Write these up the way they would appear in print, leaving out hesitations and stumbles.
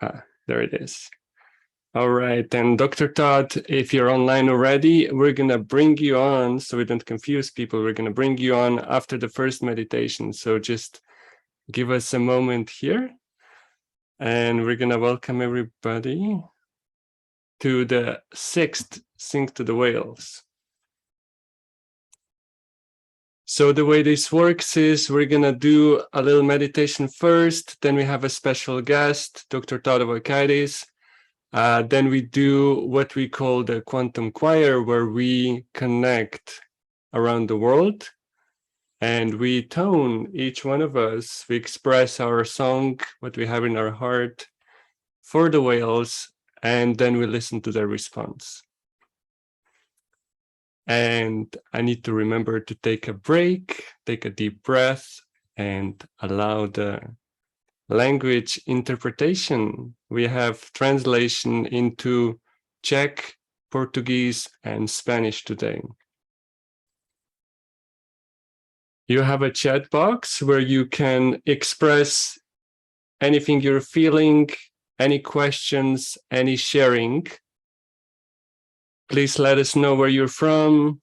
There it is. All right, and Dr. Todd, if you're online already, we're gonna bring you on so we don't confuse people. We're gonna bring you on after the first meditation. So just give us a moment here, and we're gonna welcome everybody to the 6th Sing to the Whales. So the way this works is we're gonna do a little meditation first, then we have a special guest, Dr. Todd Ovokaitys. Then we do what we call the quantum choir, where we connect around the world and we tone, each one of us, we express our song, what we have in our heart for the whales, and then we listen to their response. And I need to remember to take a break, take a deep breath, and allow the language interpretation. We have translation into Czech, Portuguese, and Spanish today. You have a chat box where you can express anything you're feeling, any questions, any sharing. Please let us know where you're from.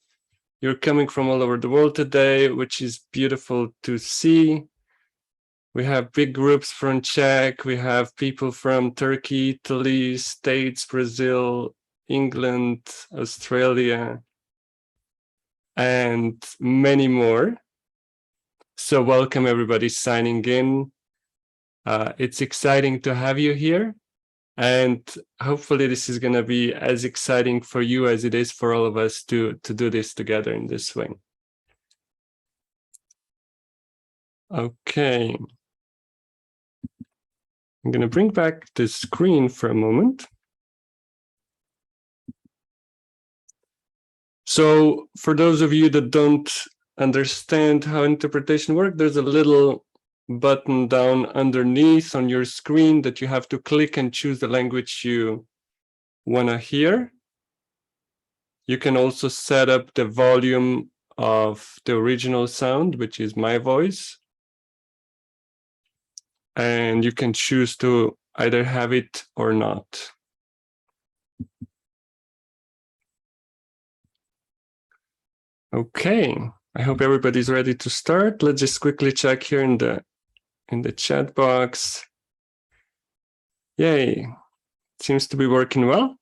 You're coming from all over the world today, which is beautiful to see. We have big groups from Czech. We have people from Turkey, Italy, States, Brazil, England, Australia, and many more. So welcome everybody signing in. It's exciting to have you here. And hopefully this is going to be as exciting for you as it is for all of us to do this together in this way. Okay. I'm going to bring back the screen for a moment. So for those of you that don't understand how interpretation works, there's a little button down underneath on your screen that you have to click and choose the language you want to hear. You can also set up the volume of the original sound, which is my voice. And you can choose to either have it or not. Okay, I hope everybody's ready to start. Let's just quickly check here in the chat box. Yay, seems to be working well.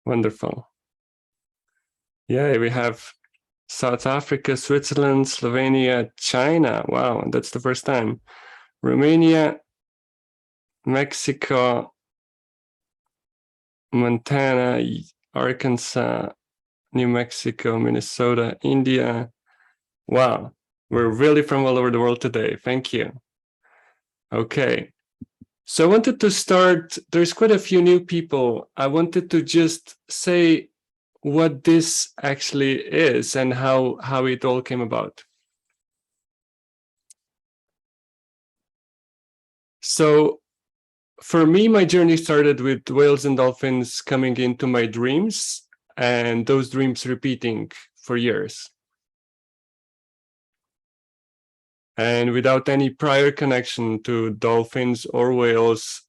Wonderful. Yay, we have South Africa, Switzerland, Slovenia, China. Wow, that's the first time. Romania, Mexico, Montana, Arkansas, New Mexico, Minnesota, India. Wow, we're really from all over the world today. Thank you. Okay, so I wanted to start, there's quite a few new people. I wanted to just say what this actually is and how it all came about. So for me, my journey started with whales and dolphins coming into my dreams and those dreams repeating for years. And without any prior connection to dolphins or whales,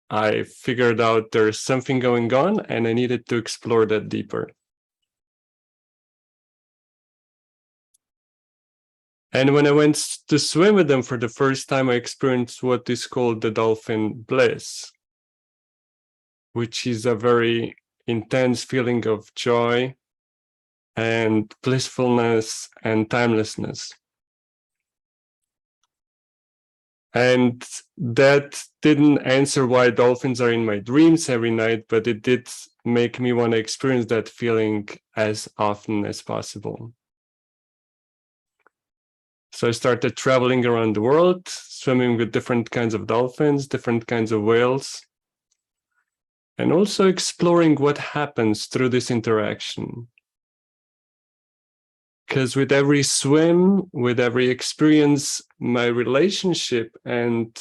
I figured out there's something going on and I needed to explore that deeper. And when I went to swim with them for the first time, I experienced what is called the dolphin bliss, which is a very intense feeling of joy and blissfulness and timelessness. And that didn't answer why dolphins are in my dreams every night, but it did make me want to experience that feeling as often as possible. So I started traveling around the world, swimming with different kinds of dolphins, different kinds of whales, and also exploring what happens through this interaction. Because with every swim, with every experience, my relationship and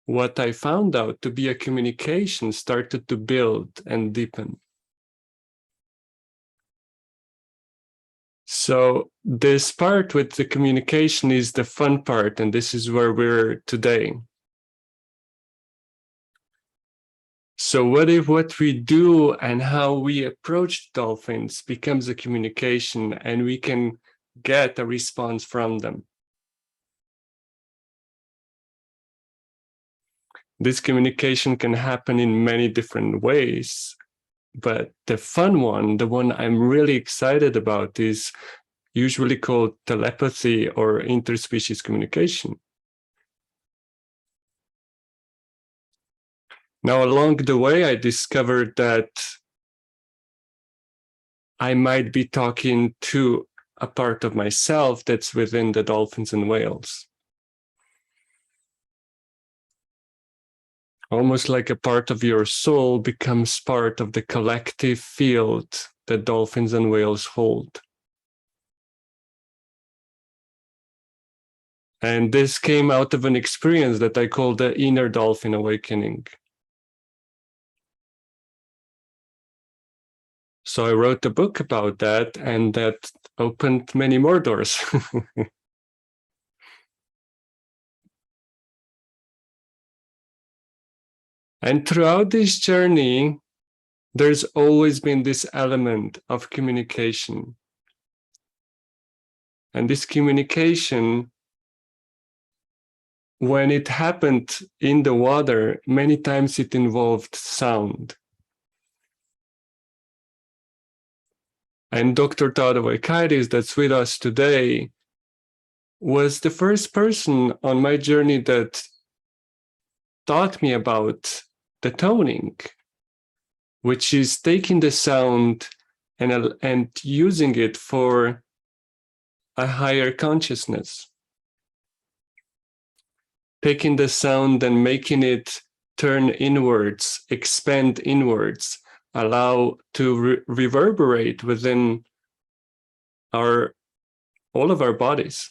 what I found out to be a communication started to build and deepen. So this part with the communication is the fun part, and this is where we're today. So what if what we do and how we approach dolphins becomes a communication and we can get a response from them? This communication can happen in many different ways, but the fun one, the one I'm really excited about, is usually called telepathy or interspecies communication. Now, along the way, I discovered that I might be talking to a part of myself that's within the dolphins and whales. Almost like a part of your soul becomes part of the collective field that dolphins and whales hold. And this came out of an experience that I call the inner dolphin awakening. So I wrote a book about that, and that opened many more doors. And throughout this journey, there's always been this element of communication. And this communication, when it happened in the water, many times it involved sound. And Dr. Todd Ovokaitys, that's with us today, was the first person on my journey that taught me about the toning, which is taking the sound and using it for a higher consciousness. Taking the sound and making it turn inwards, expand inwards, allow to reverberate within all of our bodies.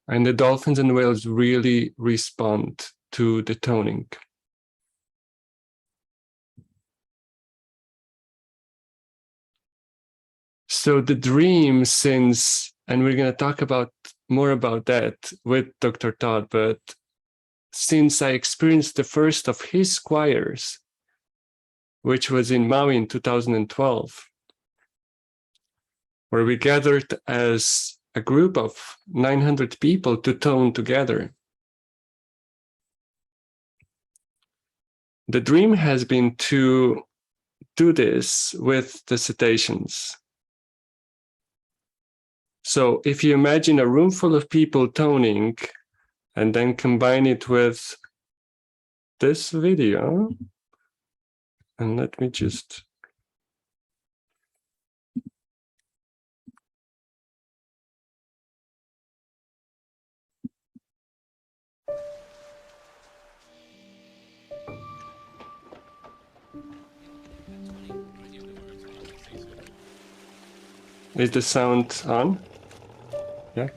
And the dolphins and whales really respond to the toning. So the dream, and we're going to talk about more about that with Dr. Todd, but since I experienced the first of his choirs, which was in Maui in 2012, where we gathered as a group of 900 people to tone together. The dream has been to do this with the cetaceans. So if you imagine a room full of people toning and then combine it with this video, and let me just is the sound on? Yeah.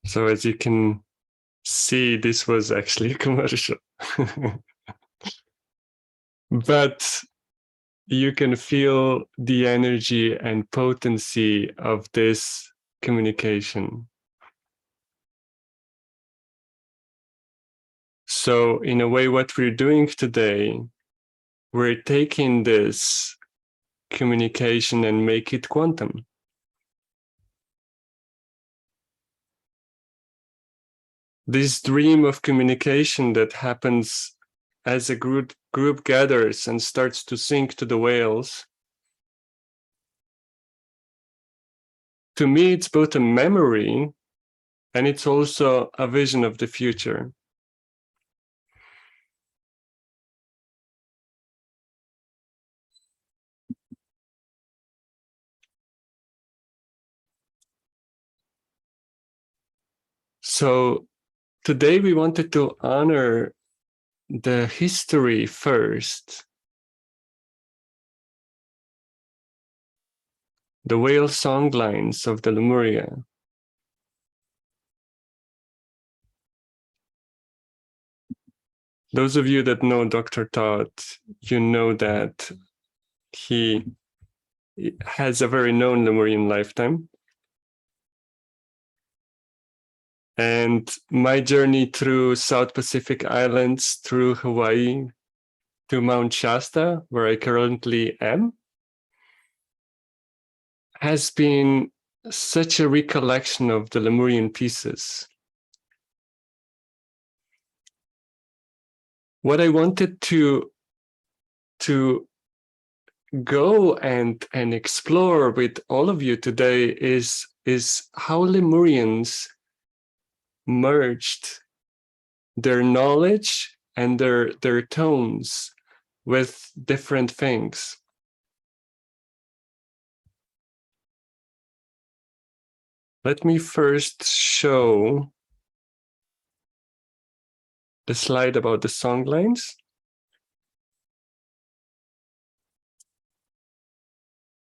So as you can see, this was actually a commercial. But you can feel the energy and potency of this communication. So in a way, what we're doing today, we're taking this communication and make it quantum. This dream of communication that happens as a group gathers and starts to sync to the whales, to me, it's both a memory and it's also a vision of the future. So today we wanted to honor the history first. The whale songlines of the Lemuria. Those of you that know Dr. Todd, you know that he has a very known Lemurian lifetime. And my journey through South Pacific Islands, through Hawaii, to Mount Shasta, where I currently am, has been such a recollection of the Lemurian pieces. What I wanted to go and explore with all of you today is how Lemurians merged their knowledge and their tones with different things. Let me first show the slide about the songlines.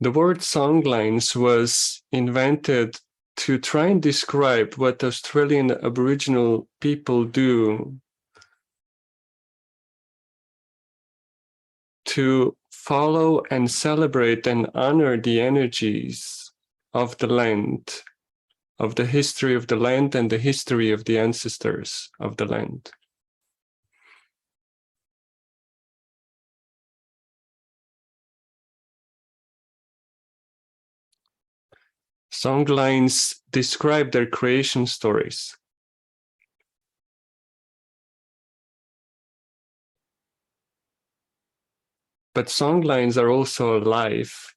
The word songlines was invented to try and describe what Australian Aboriginal people do to follow and celebrate and honor the energies of the land, of the history of the land and the history of the ancestors of the land. Songlines describe their creation stories. But songlines are also alive.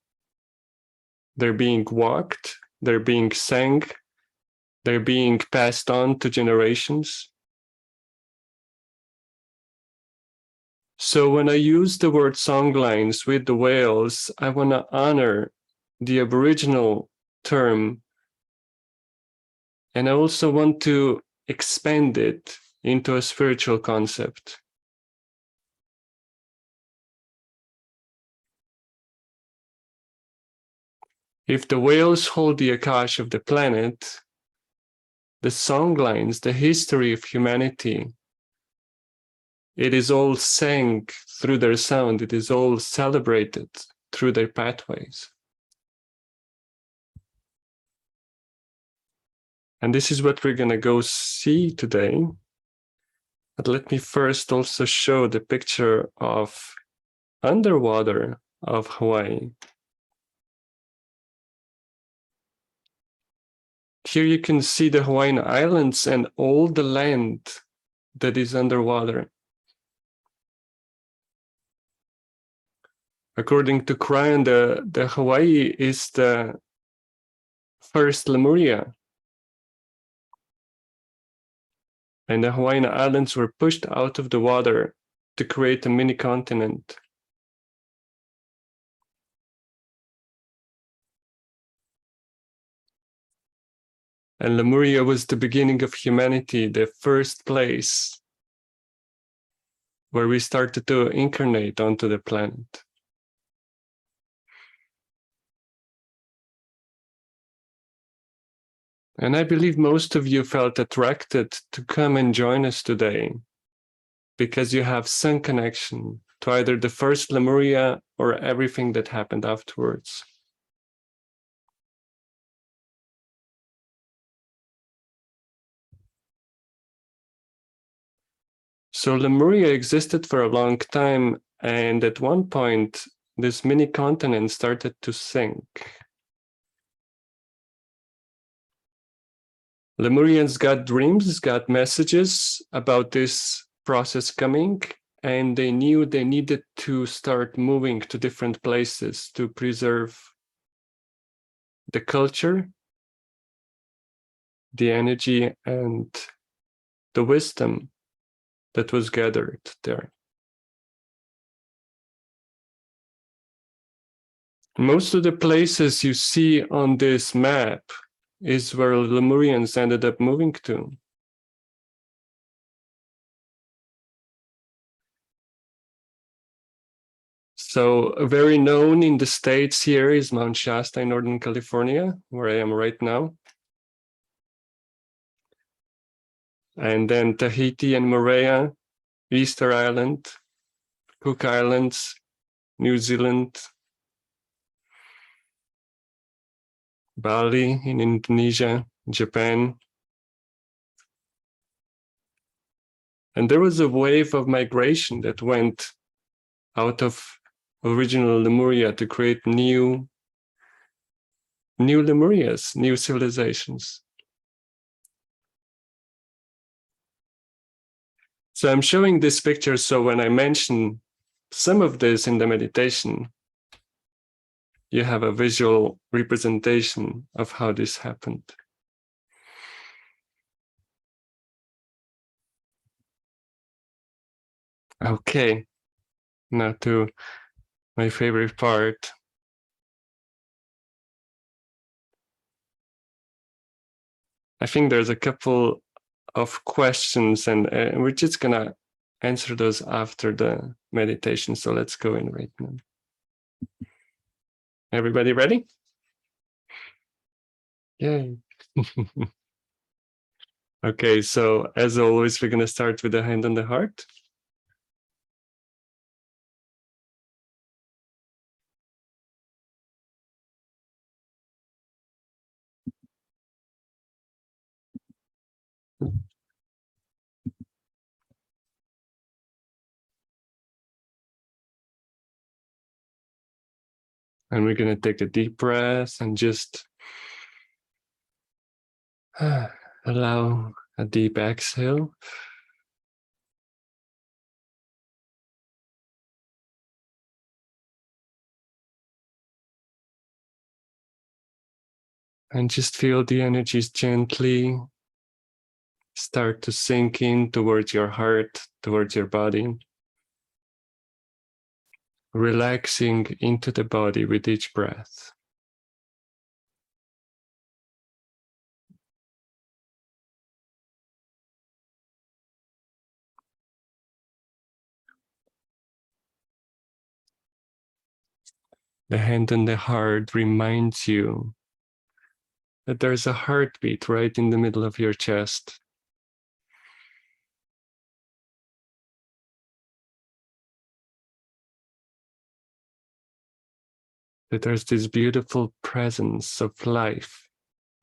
They're being walked, they're being sang, they're being passed on to generations. So when I use the word songlines with the whales, I want to honor the Aboriginal term, and I also want to expand it into a spiritual concept. If the whales hold the Akash of the planet, the songlines, the history of humanity, it is all sang through their sound, it is all celebrated through their pathways. And this is what we're going to go see today. But let me first also show the picture of underwater of Hawaii. Here you can see the Hawaiian Islands and all the land that is underwater. According to Cryon, the Hawaii is the first Lemuria. And the Hawaiian Islands were pushed out of the water to create a mini continent. And Lemuria was the beginning of humanity, the first place where we started to incarnate onto the planet. And I believe most of you felt attracted to come and join us today because you have sun connection, to either the first Lemuria or everything that happened afterwards. So Lemuria existed for a long time, and at one point, this mini continent started to sink. Lemurians got dreams, got messages about this process coming, and they knew they needed to start moving to different places to preserve the culture, the energy, and the wisdom that was gathered there. Most of the places you see on this map is where Lemurians ended up moving to. So very known in the States here is Mount Shasta in Northern California, where I am right now. And then Tahiti and Moorea, Easter Island, Cook Islands, New Zealand, Bali in Indonesia, Japan. And there was a wave of migration that went out of original Lemuria to create new Lemurias, new civilizations. So I'm showing this picture so when I mention some of this in the meditation, you have a visual representation of how this happened. Okay, now to my favorite part. I think there's a couple of questions and we're just gonna answer those after the meditation. So let's go in right now. Everybody ready? Yay. Okay, so as always, we're gonna start with the hand on the heart. And we're gonna take a deep breath and just allow a deep exhale. And just feel the energies gently start to sink in towards your heart, towards your body. Relaxing into the body with each breath. The hand on the heart reminds you that there's a heartbeat right in the middle of your chest. That there's this beautiful presence of life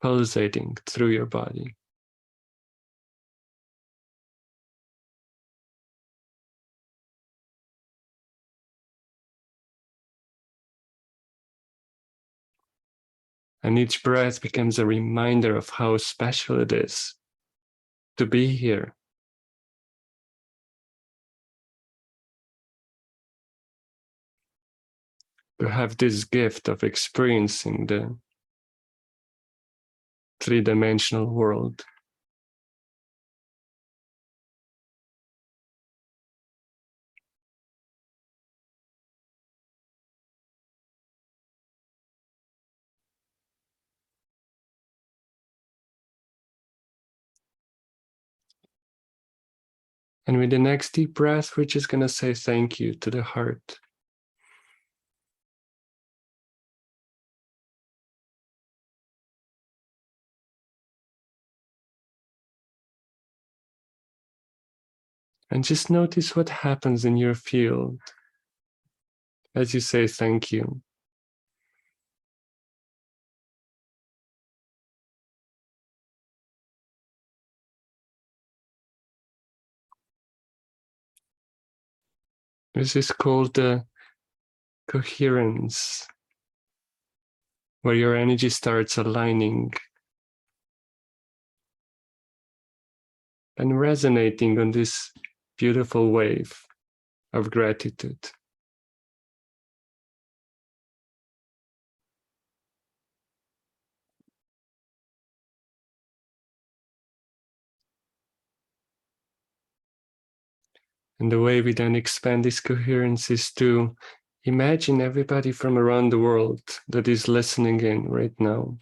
pulsating through your body. And each breath becomes a reminder of how special it is to be here. To have this gift of experiencing the three-dimensional world. And with the next deep breath, we're just going to say thank you to the heart. And just notice what happens in your field as you say thank you. This is called the coherence, where your energy starts aligning and resonating on this beautiful wave of gratitude. And the way we then expand this coherence is to imagine everybody from around the world that is listening in right now.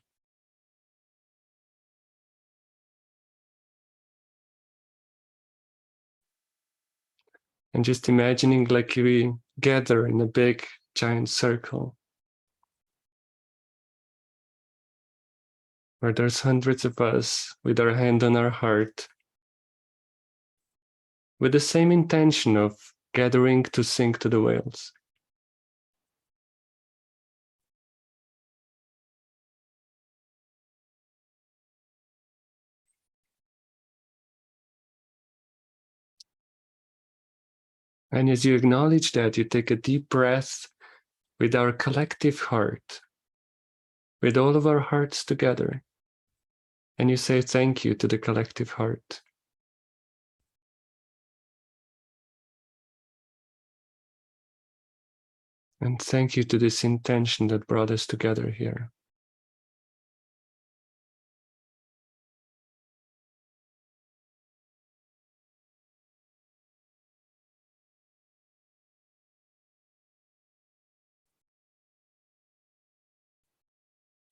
And just imagining like we gather in a big giant circle where there's hundreds of us with our hand on our heart, with the same intention of gathering to sing to the whales. And as you acknowledge that, you take a deep breath with our collective heart, with all of our hearts together, and you say thank you to the collective heart. And thank you to this intention that brought us together here.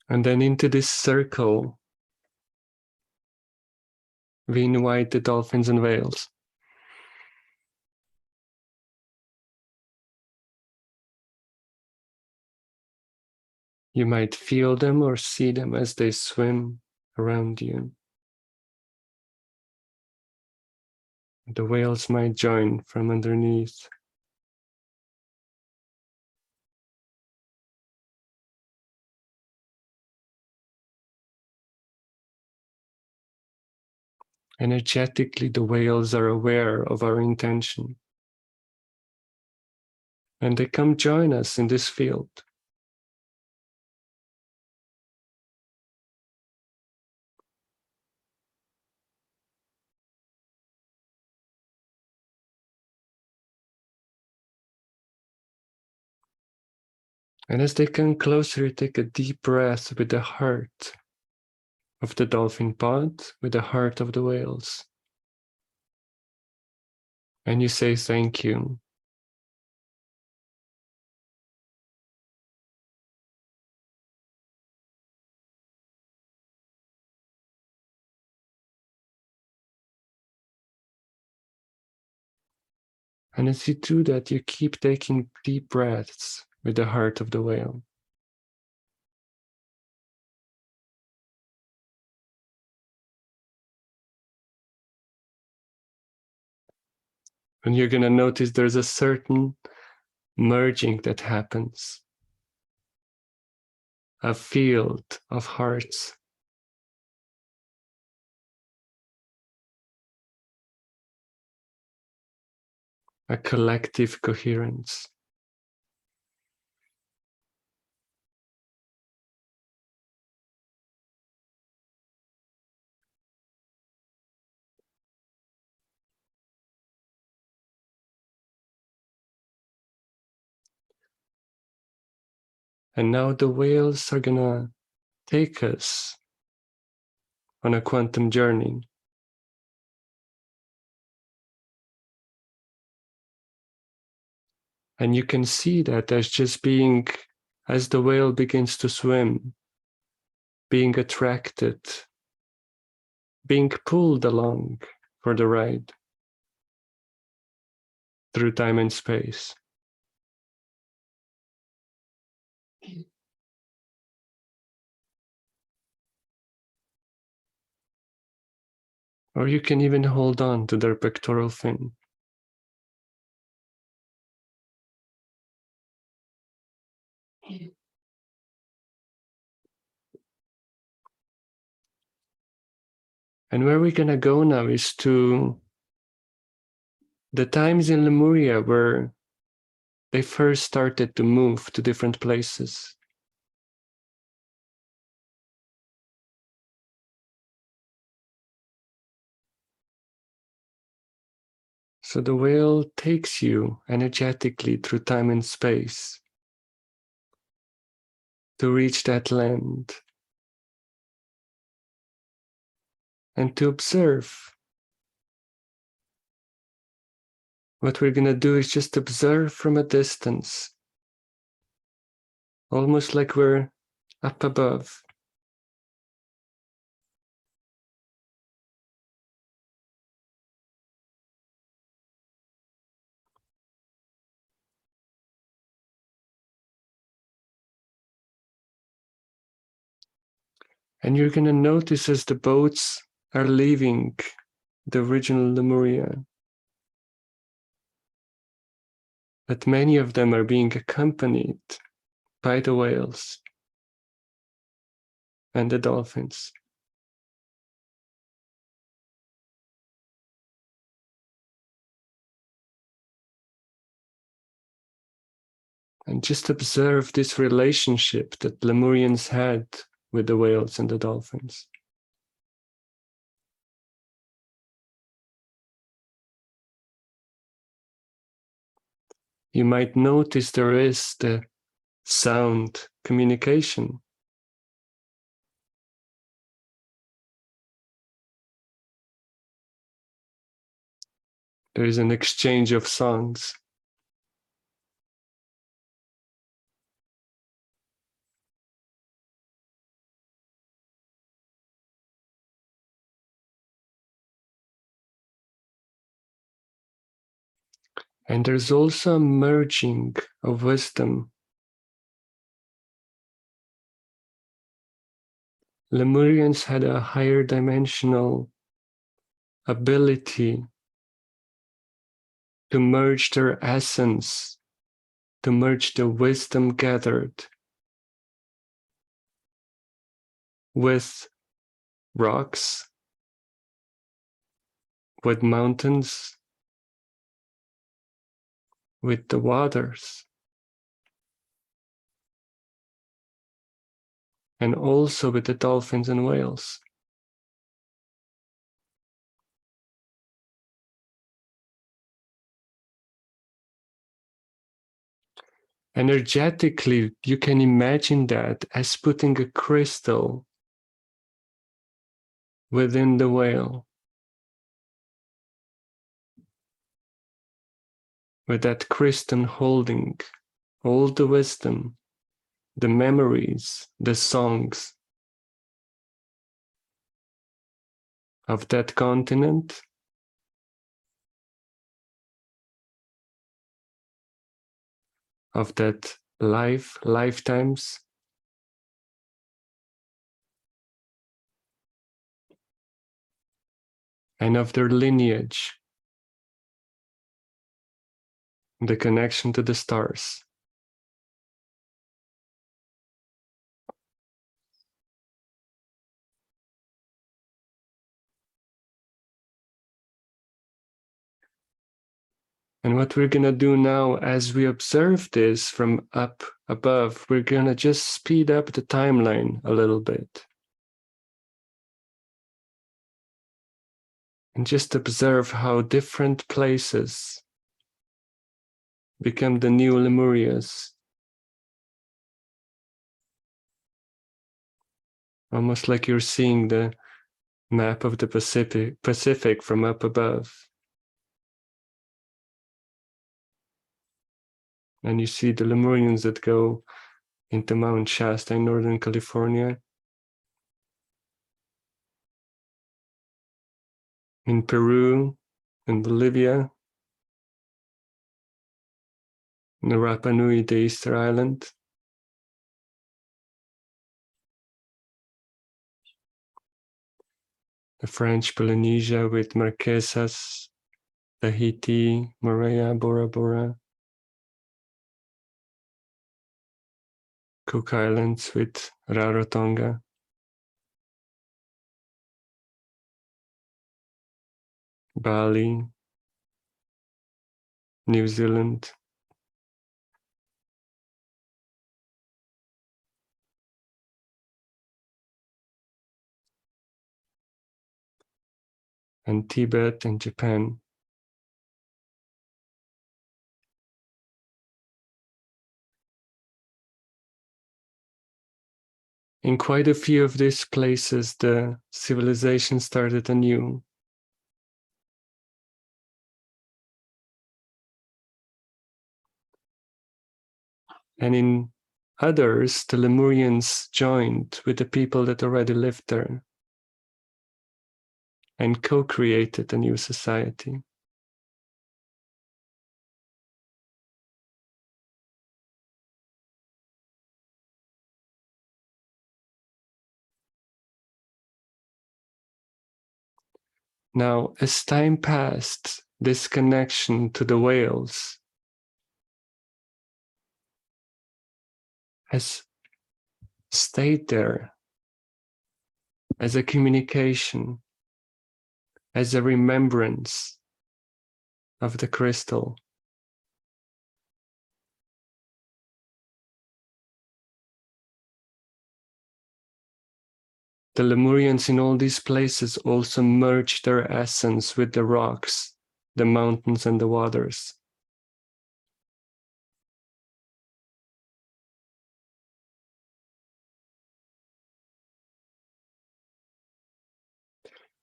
And then into this circle, we invite the dolphins and whales. You might feel them or see them as they swim around you. The whales might join from underneath. Energetically, the whales are aware of our intention. And they come join us in this field. And as they come closer, you take a deep breath with the heart of the dolphin pod, with the heart of the whales. And you say thank you. And as you do that, you keep taking deep breaths with the heart of the whale. And you're going to notice there's a certain merging that happens, a field of hearts. A collective coherence. And now the whales are gonna take us on a quantum journey. And you can see that as just being, as the whale begins to swim, being attracted, being pulled along for the ride through time and space. Or you can even hold on to their pectoral fin. And where we're gonna go now is to the times in Lemuria where they first started to move to different places. So the whale takes you energetically through time and space to reach that land and to observe. What we're going to do is just observe from a distance, almost like we're up above. And you're going to notice as the boats are leaving the original Lemuria that many of them are being accompanied by the whales and the dolphins. And just observe this relationship that Lemurians had with the whales and the dolphins. You might notice there is the sound communication. There is an exchange of songs. And there's also a merging of wisdom. Lemurians had a higher dimensional ability to merge their essence, to merge the wisdom gathered with rocks, with mountains, with the waters, and also with the dolphins and whales. Energetically, you can imagine that as putting a crystal within the whale, with that crystal holding all the wisdom, the memories, the songs of that continent, of that lifetimes, and of their lineage, the connection to the stars. And what we're gonna do now, as we observe this from up above, we're gonna just speed up the timeline a little bit. And just observe how different places become the new Lemurias. Almost like you're seeing the map of the Pacific from up above. And you see the Lemurians that go into Mount Shasta in Northern California, in Peru, in Bolivia, in the Rapa Nui, the Easter Island, the French Polynesia with Marquesas, Tahiti, Moorea, Bora Bora, Cook Islands with Rarotonga, Bali, New Zealand, and Tibet and Japan. In quite a few of these places, the civilization started anew. And in others, the Lemurians joined with the people that already lived there and co-created a new society. Now, as time passed, this connection to the whales has stayed there as a communication, as a remembrance of the crystal. The Lemurians in all these places also merged their essence with the rocks, the mountains, and the waters.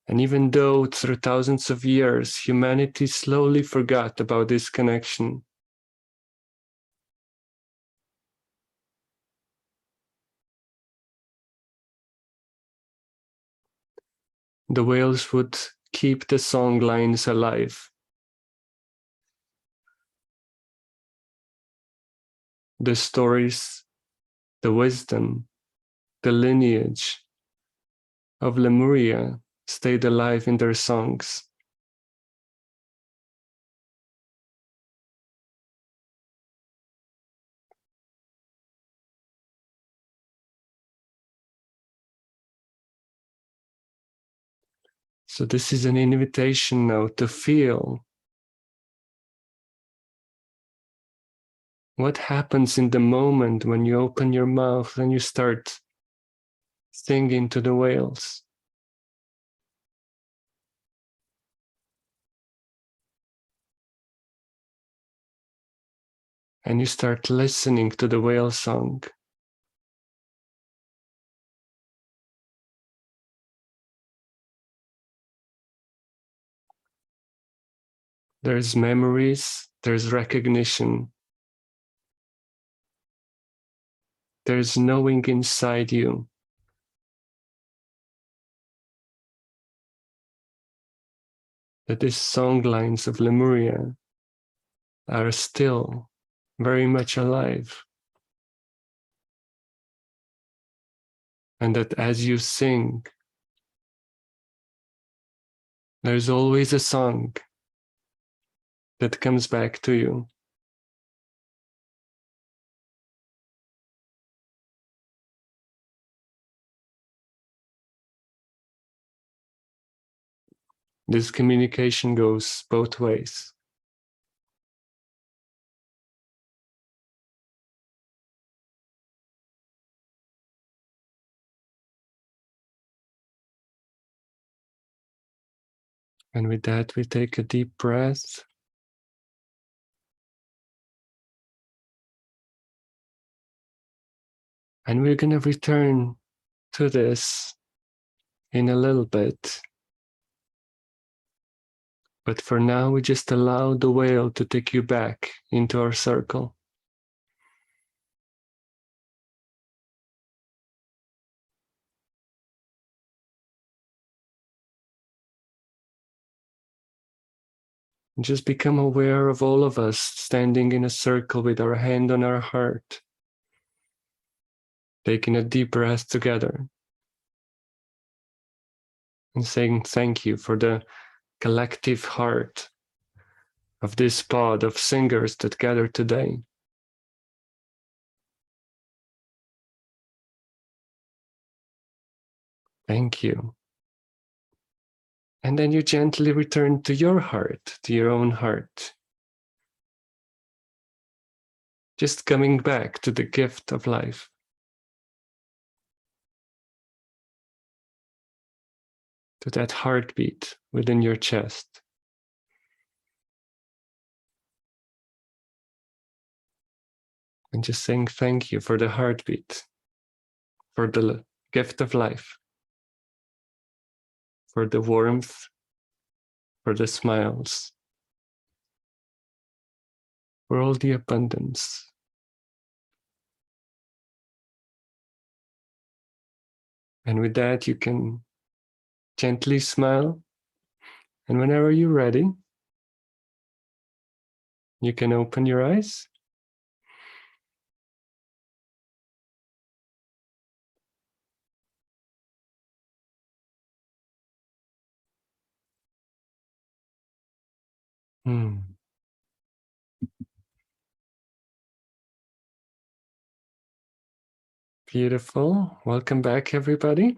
And even though through thousands of years, humanity slowly forgot about this connection, the whales would keep the song lines alive. The stories, the wisdom, the lineage of Lemuria stayed alive in their songs. So this is an invitation now to feel what happens in the moment when you open your mouth and you start singing to the whales. And you start listening to the whale song. There's memories, there's recognition, there's knowing inside you that these song lines of Lemuria are still very much alive. And that as you sing, there's always a song that comes back to you. This communication goes both ways. And with that, we take a deep breath. And we're going to return to this in a little bit. But for now, we just allow the whale to take you back into our circle. Just become aware of all of us standing in a circle with our hand on our heart, taking a deep breath together and saying thank you for the collective heart of this pod of singers that gathered today. Thank you. And then you gently return to your heart, to your own heart. Just coming back to the gift of life. To that heartbeat within your chest. And just saying thank you for the heartbeat, for the gift of life, for the warmth, for the smiles, for all the abundance. And with that, you can gently smile. And whenever you're ready, you can open your eyes. Beautiful. Welcome back, everybody.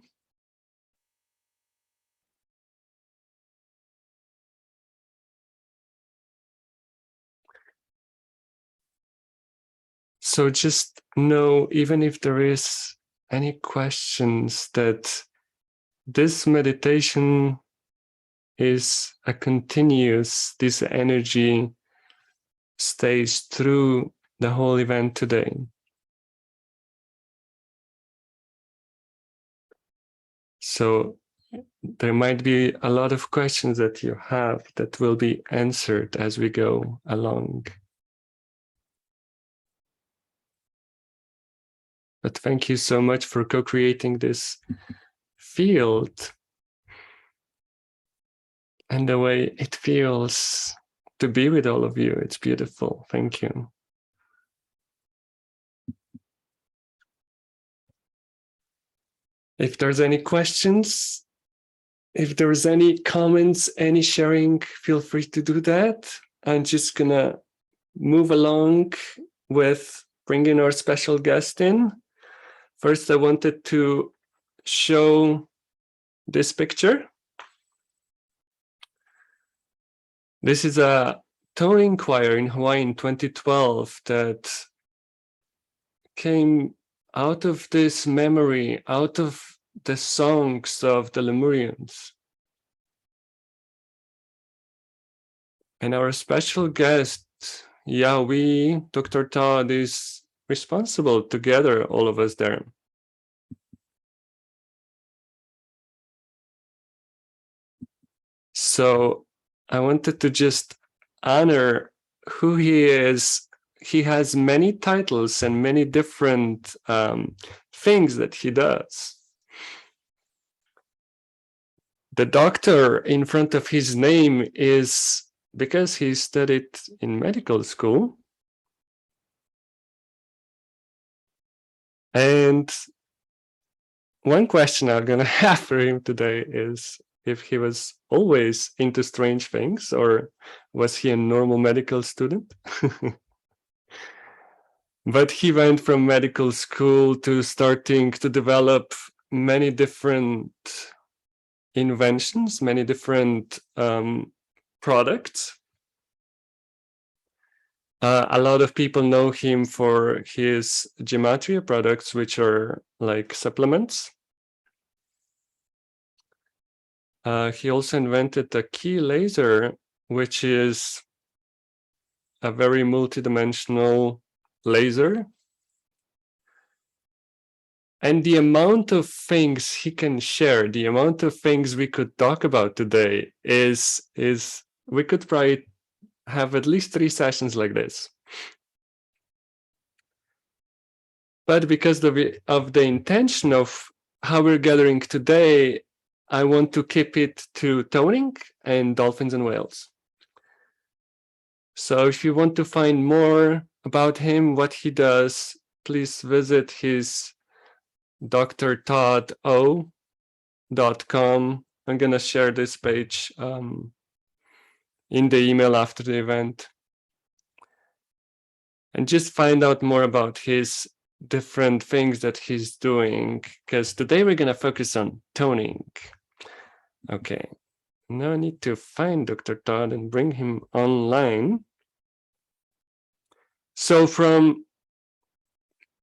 So just know, even if there is any questions, that this meditation is a continuous, this energy stays through the whole event today. So there might be a lot of questions that you have that will be answered as we go along. But thank you so much for co-creating this field and the way it feels to be with all of you. It's beautiful. Thank you. If there's any questions, if there's any comments, any sharing, feel free to do that. I'm just gonna move along with bringing our special guest in. First, I wanted to show this picture. This is a touring choir in Hawaii in 2012 that came out of this memory, out of the songs of the Lemurians. And our special guest, Dr. Todd, is responsible to gather all of us there. So I wanted to just honor who he is. He has many titles and many different things that he does. The doctor in front of his name is because he studied in medical school. And one question I'm going to have for him today is if he was always into strange things, or was he a normal medical student? But he went from medical school to starting to develop many different inventions, many different products. A lot of people know him for his gematria products, which are like supplements. He also invented a key laser, which is a very multidimensional laser. And the amount of things he can share, the amount of things we could talk about today is we could probably have at least 3 sessions like this. But because of the intention of how we're gathering today, I want to keep it to toning and dolphins and whales. So if you want to find more about him, what he does, please visit his drtoddo.com. I'm going to share this page in the email after the event. And just find out more about his different things that he's doing, because today we're going to focus on toning. Okay, now I need to find Dr. Todd and bring him online. So from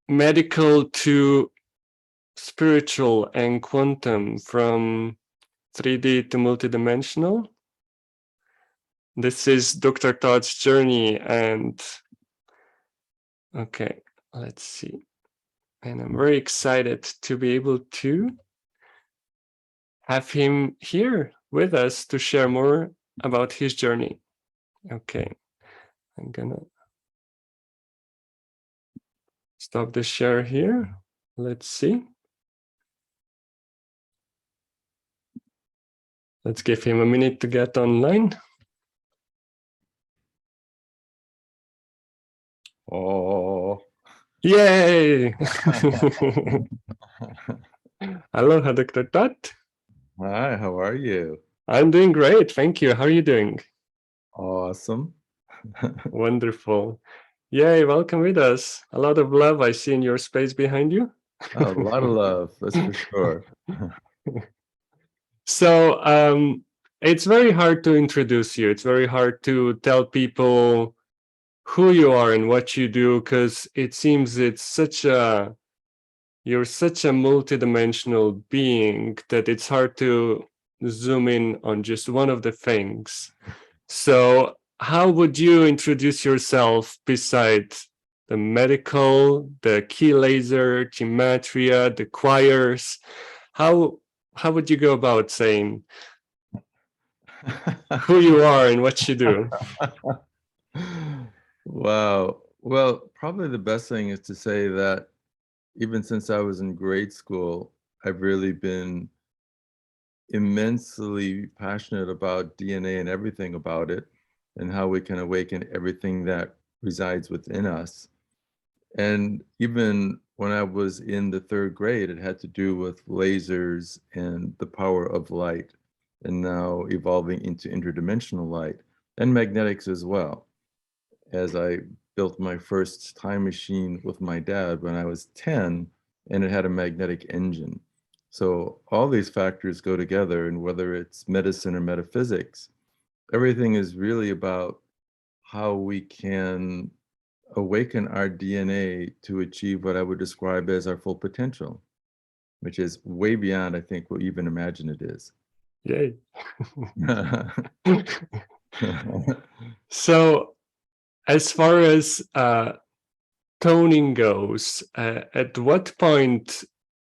medical to spiritual and quantum, from 3D to multidimensional. This is Dr. Todd's journey, and okay, let's see. And I'm very excited to be able to have him here with us to share more about his journey. Okay, I'm gonna stop the share here. Let's see. Let's give him a minute to get online. Oh. Yay! Aloha, Dr. Todd. Hi, how are you? I'm doing great, thank you. How are you doing? Awesome. Wonderful. Yay, welcome with us. A lot of love I see in your space behind you. Oh, a lot of love, that's for sure. So it's very hard to introduce you. It's very hard to tell people who you are and what you do, because it seems you're such a multidimensional being that it's hard to zoom in on just one of the things. So how would you introduce yourself besides the medical, the key laser, gematria, the choirs? How would you go about saying who you are and what you do? Wow. Well, probably the best thing is to say that even since I was in grade school, I've really been immensely passionate about DNA and everything about it, and how we can awaken everything that resides within us. And even when I was in the third grade, it had to do with lasers and the power of light, and now evolving into interdimensional light and magnetics as well. As I built my first time machine with my dad when I was 10, and it had a magnetic engine. So all these factors go together, and whether it's medicine or metaphysics, everything is really about how we can awaken our DNA to achieve what I would describe as our full potential, which is way beyond, I think, what we even imagine it is. Yay. So as far as toning goes, at what point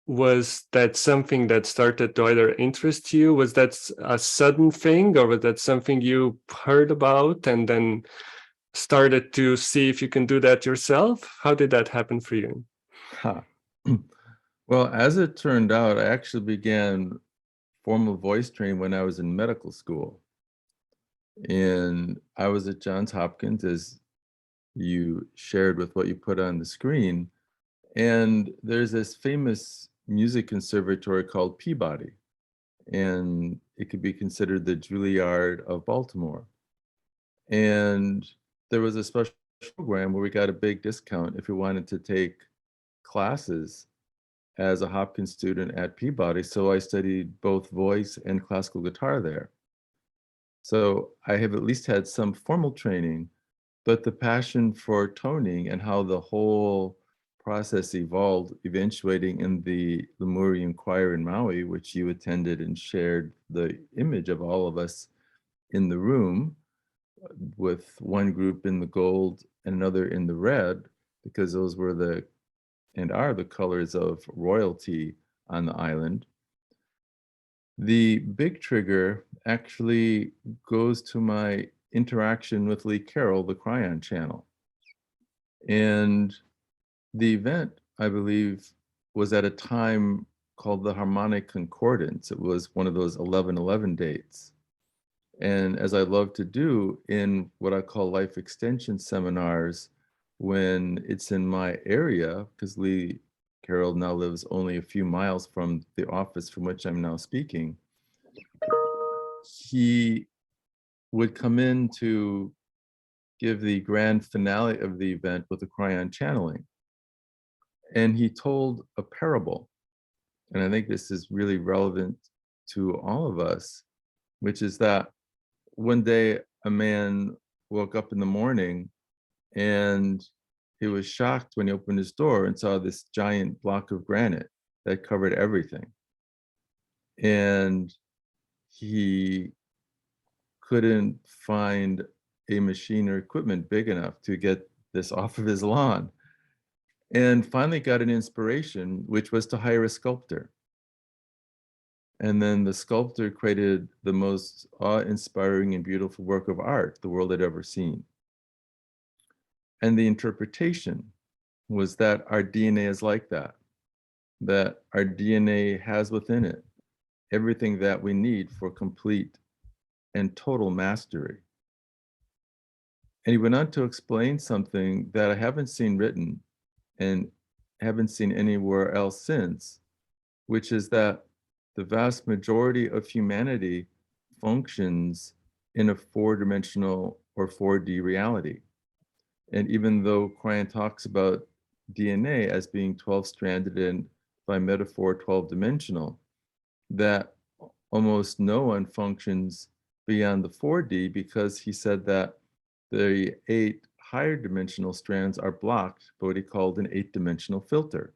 was that something that started to either interest you? Was that a sudden thing, or was that something you heard about and then started to see if you can do that yourself? How did that happen for you? Well, as it turned out, I actually began formal voice training when I was in medical school. And I was at Johns Hopkins, as you shared with what you put on the screen. And there's this famous music conservatory called Peabody, and it could be considered the Juilliard of Baltimore. And there was a special program where we got a big discount if you wanted to take classes as a Hopkins student at Peabody. So I studied both voice and classical guitar there. So I have at least had some formal training, but the passion for toning and how the whole process evolved, eventuating in the Lemurian choir in Maui, which you attended and shared the image of all of us in the room, with one group in the gold and another in the red, because those were the and are the colors of royalty on the island. The big trigger actually goes to my interaction with Lee Carroll, the Cryon channel. And the event, I believe, was at a time called the Harmonic Concordance. It was one of those 11/11 dates. And as I love to do in what I call life extension seminars, when it's in my area, because Lee Carroll now lives only a few miles from the office from which I'm now speaking, he would come in to give the grand finale of the event with a cryon channeling. And he told a parable. And I think this is really relevant to all of us, which is that one day a man woke up in the morning and he was shocked when he opened his door and saw this giant block of granite that covered everything. And he couldn't find a machine or equipment big enough to get this off of his lawn. And finally got an inspiration, which was to hire a sculptor. And then the sculptor created the most awe-inspiring and beautiful work of art the world had ever seen. And the interpretation was that our DNA is like that our DNA has within it everything that we need for complete and total mastery. And he went on to explain something that I haven't seen written and haven't seen anywhere else since, which is that the vast majority of humanity functions in a four-dimensional or 4D reality. And even though Cryan talks about DNA as being 12-stranded and by metaphor 12-dimensional, that almost no one functions beyond the 4D because he said that the 8 higher dimensional strands are blocked by what he called an 8-dimensional filter.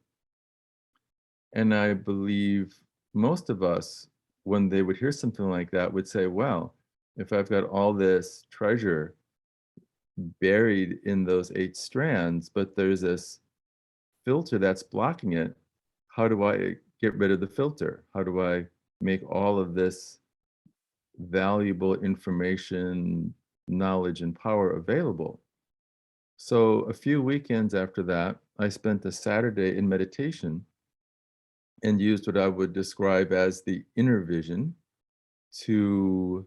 And I believe most of us, when they would hear something like that, would say, well, if I've got all this treasure buried in those 8 strands, but there's this filter that's blocking it, how do I get rid of the filter? How do I make all of this valuable information, knowledge, and power available? So a few weekends after that, I spent a Saturday in meditation and used what I would describe as the inner vision to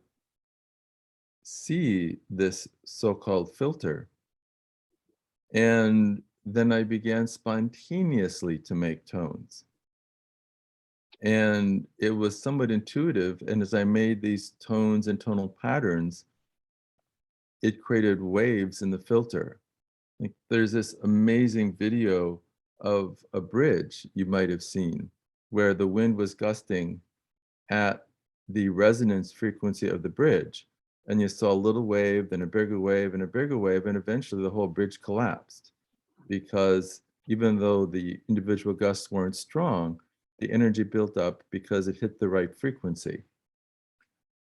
see this so-called filter. And then I began spontaneously to make tones. And it was somewhat intuitive. And as I made these tones and tonal patterns, it created waves in the filter. Like there's this amazing video of a bridge you might have seen where the wind was gusting at the resonance frequency of the bridge. And you saw a little wave, then a bigger wave, and a bigger wave, and eventually the whole bridge collapsed. Because even though the individual gusts weren't strong, the energy built up because it hit the right frequency.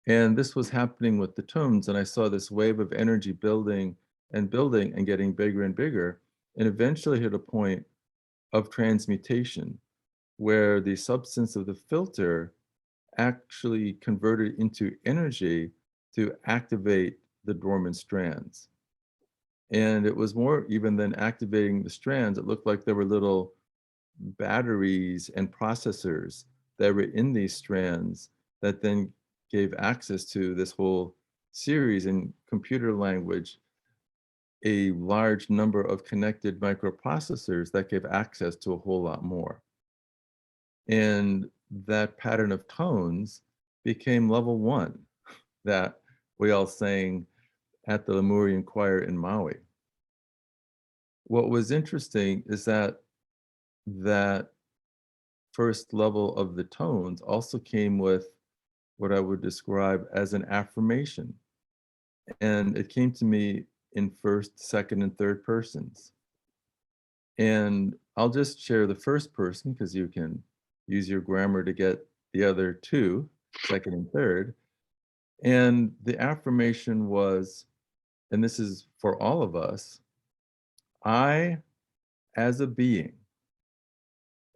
And this was happening with the tones, and I saw this wave of energy building and building and getting bigger and bigger, and eventually hit a point of transmutation where the substance of the filter actually converted into energy to activate the dormant strands. And it was more even than activating the strands. It looked like there were little batteries and processors that were in these strands that then gave access to this whole series in computer language, a large number of connected microprocessors that gave access to a whole lot more. And that pattern of tones became level 1 that we all sang at the Lemurian choir in Maui. What was interesting is that that first level of the tones also came with what I would describe as an affirmation. And it came to me in first, second, and third persons. And I'll just share the first person because you can use your grammar to get the other two, second and third. And the affirmation was, and this is for all of us, I, as a being,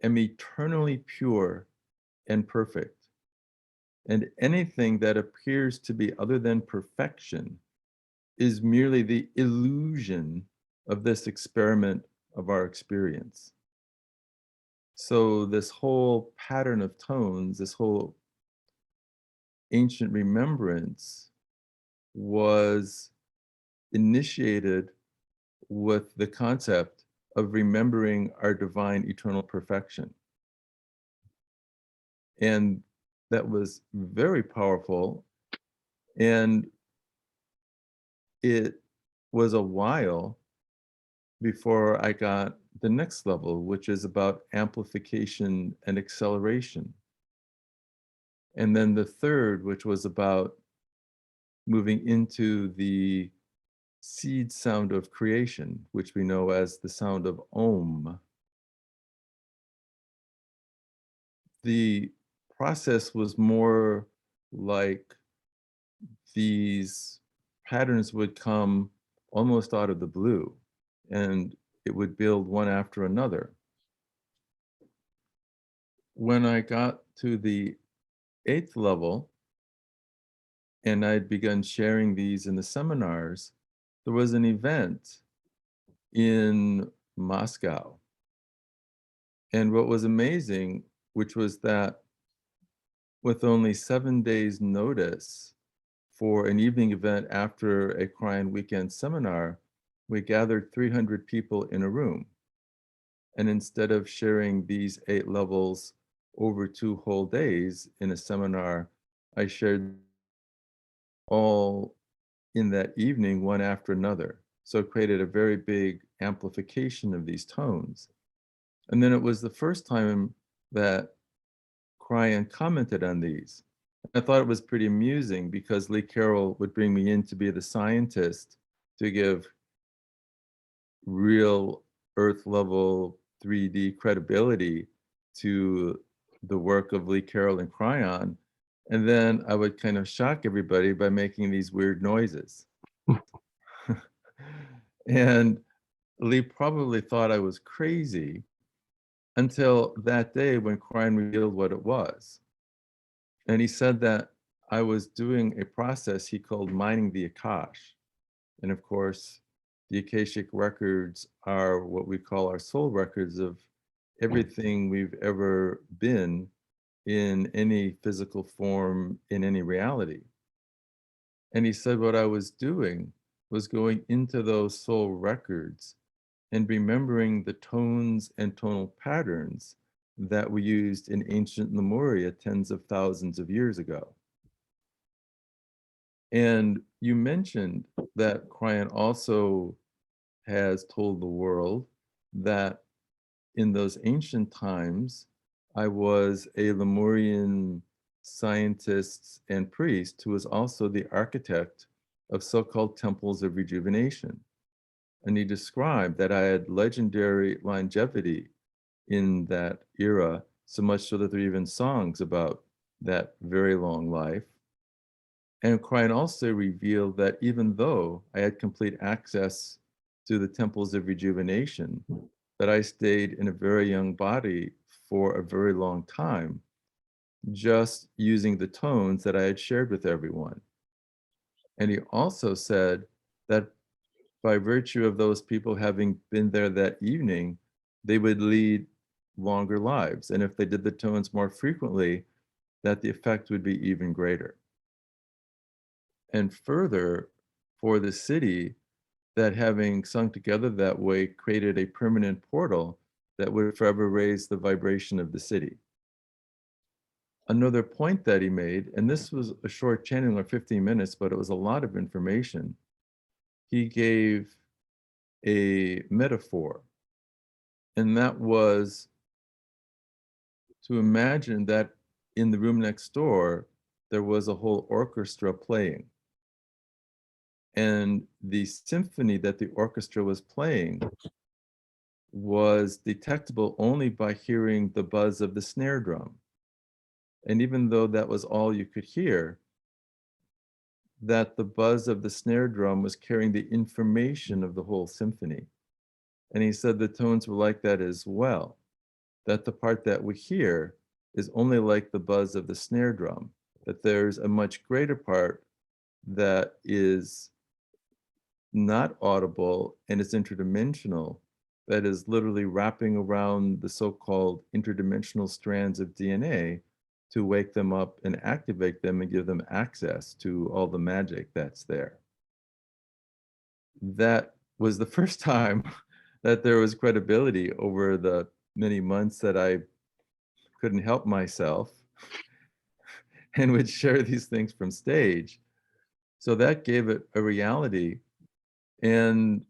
am eternally pure and perfect. And anything that appears to be other than perfection is merely the illusion of this experiment of our experience. So this whole pattern of tones, this whole ancient remembrance was initiated with the concept of remembering our divine eternal perfection. And that was very powerful. And it was a while before I got the next level, which is about amplification and acceleration. And then the third, which was about moving into the seed sound of creation, which we know as the sound of Om. The process was more like these patterns would come almost out of the blue, and it would build one after another. When I got to the 8th level, and I'd begun sharing these in the seminars, there was an event in Moscow. And what was amazing, which was that with only 7 days notice for an evening event after a Cryon weekend seminar, we gathered 300 people in a room. And instead of sharing these 8 levels over 2 whole days in a seminar, I shared all in that evening, one after another. So it created a very big amplification of these tones. And then it was the first time that Cryon commented on these. I thought it was pretty amusing because Lee Carroll would bring me in to be the scientist to give real Earth level 3D credibility to the work of Lee Carroll and Cryon. And then I would kind of shock everybody by making these weird noises. And Lee probably thought I was crazy until that day when Cryon revealed what it was. And he said that I was doing a process he called mining the Akash. And of course, the Akashic records are what we call our soul records of everything we've ever been in any physical form, in any reality. And he said what I was doing was going into those soul records and remembering the tones and tonal patterns that we used in ancient Lemuria tens of thousands of years ago. And you mentioned that Cryon also has told the world that in those ancient times, I was a Lemurian scientist and priest who was also the architect of so-called temples of rejuvenation. And he described that I had legendary longevity in that era, so much so that there are even songs about that very long life. And Cryon also revealed that even though I had complete access to the temples of rejuvenation, that I stayed in a very young body for a very long time, just using the tones that I had shared with everyone. And he also said that by virtue of those people having been there that evening, they would lead longer lives. And if they did the tones more frequently, that the effect would be even greater. And further, for the city, that having sung together that way created a permanent portal that would forever raise the vibration of the city. Another point that he made, and this was a short channeling of 15 minutes, but it was a lot of information. He gave a metaphor, and that was to imagine that in the room next door, there was a whole orchestra playing. And the symphony that the orchestra was playing was detectable only by hearing the buzz of the snare drum. And even though that was all you could hear, that the buzz of the snare drum was carrying the information of the whole symphony. And he said the tones were like that as well, that the part that we hear is only like the buzz of the snare drum, that there's a much greater part that is not audible and is interdimensional, that is literally wrapping around the so-called interdimensional strands of DNA to wake them up and activate them and give them access to all the magic that's there. That was the first time that there was credibility over the many months that I couldn't help myself and would share these things from stage. So that gave it a reality. And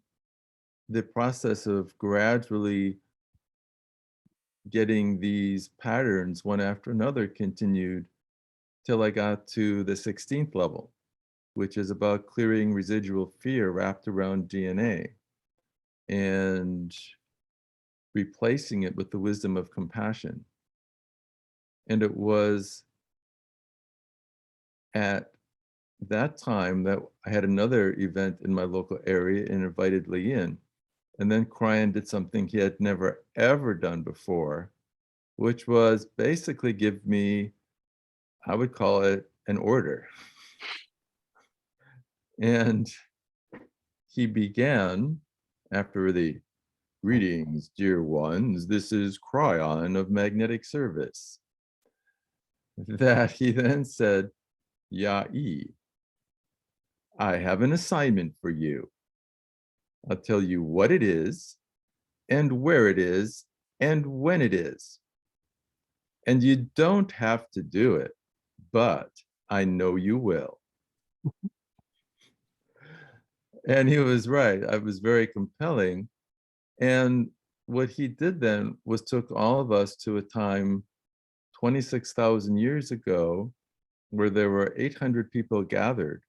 the process of gradually getting these patterns one after another continued till I got to the 16th level, which is about clearing residual fear wrapped around DNA and replacing it with the wisdom of compassion. And it was at that time that I had another event in my local area and invited Lee in. And then Cryan did something he had never ever done before, which was basically give me, I would call it an order. And he began after the greetings, dear ones, this is Cryan of Magnetic Service. That he then said, Ya'i, I have an assignment for you. I'll tell you what it is, and where it is, and when it is. And you don't have to do it, but I know you will. And he was right. I was very compelling. And what he did then was took all of us to a time 26,000 years ago where there were 800 people gathered.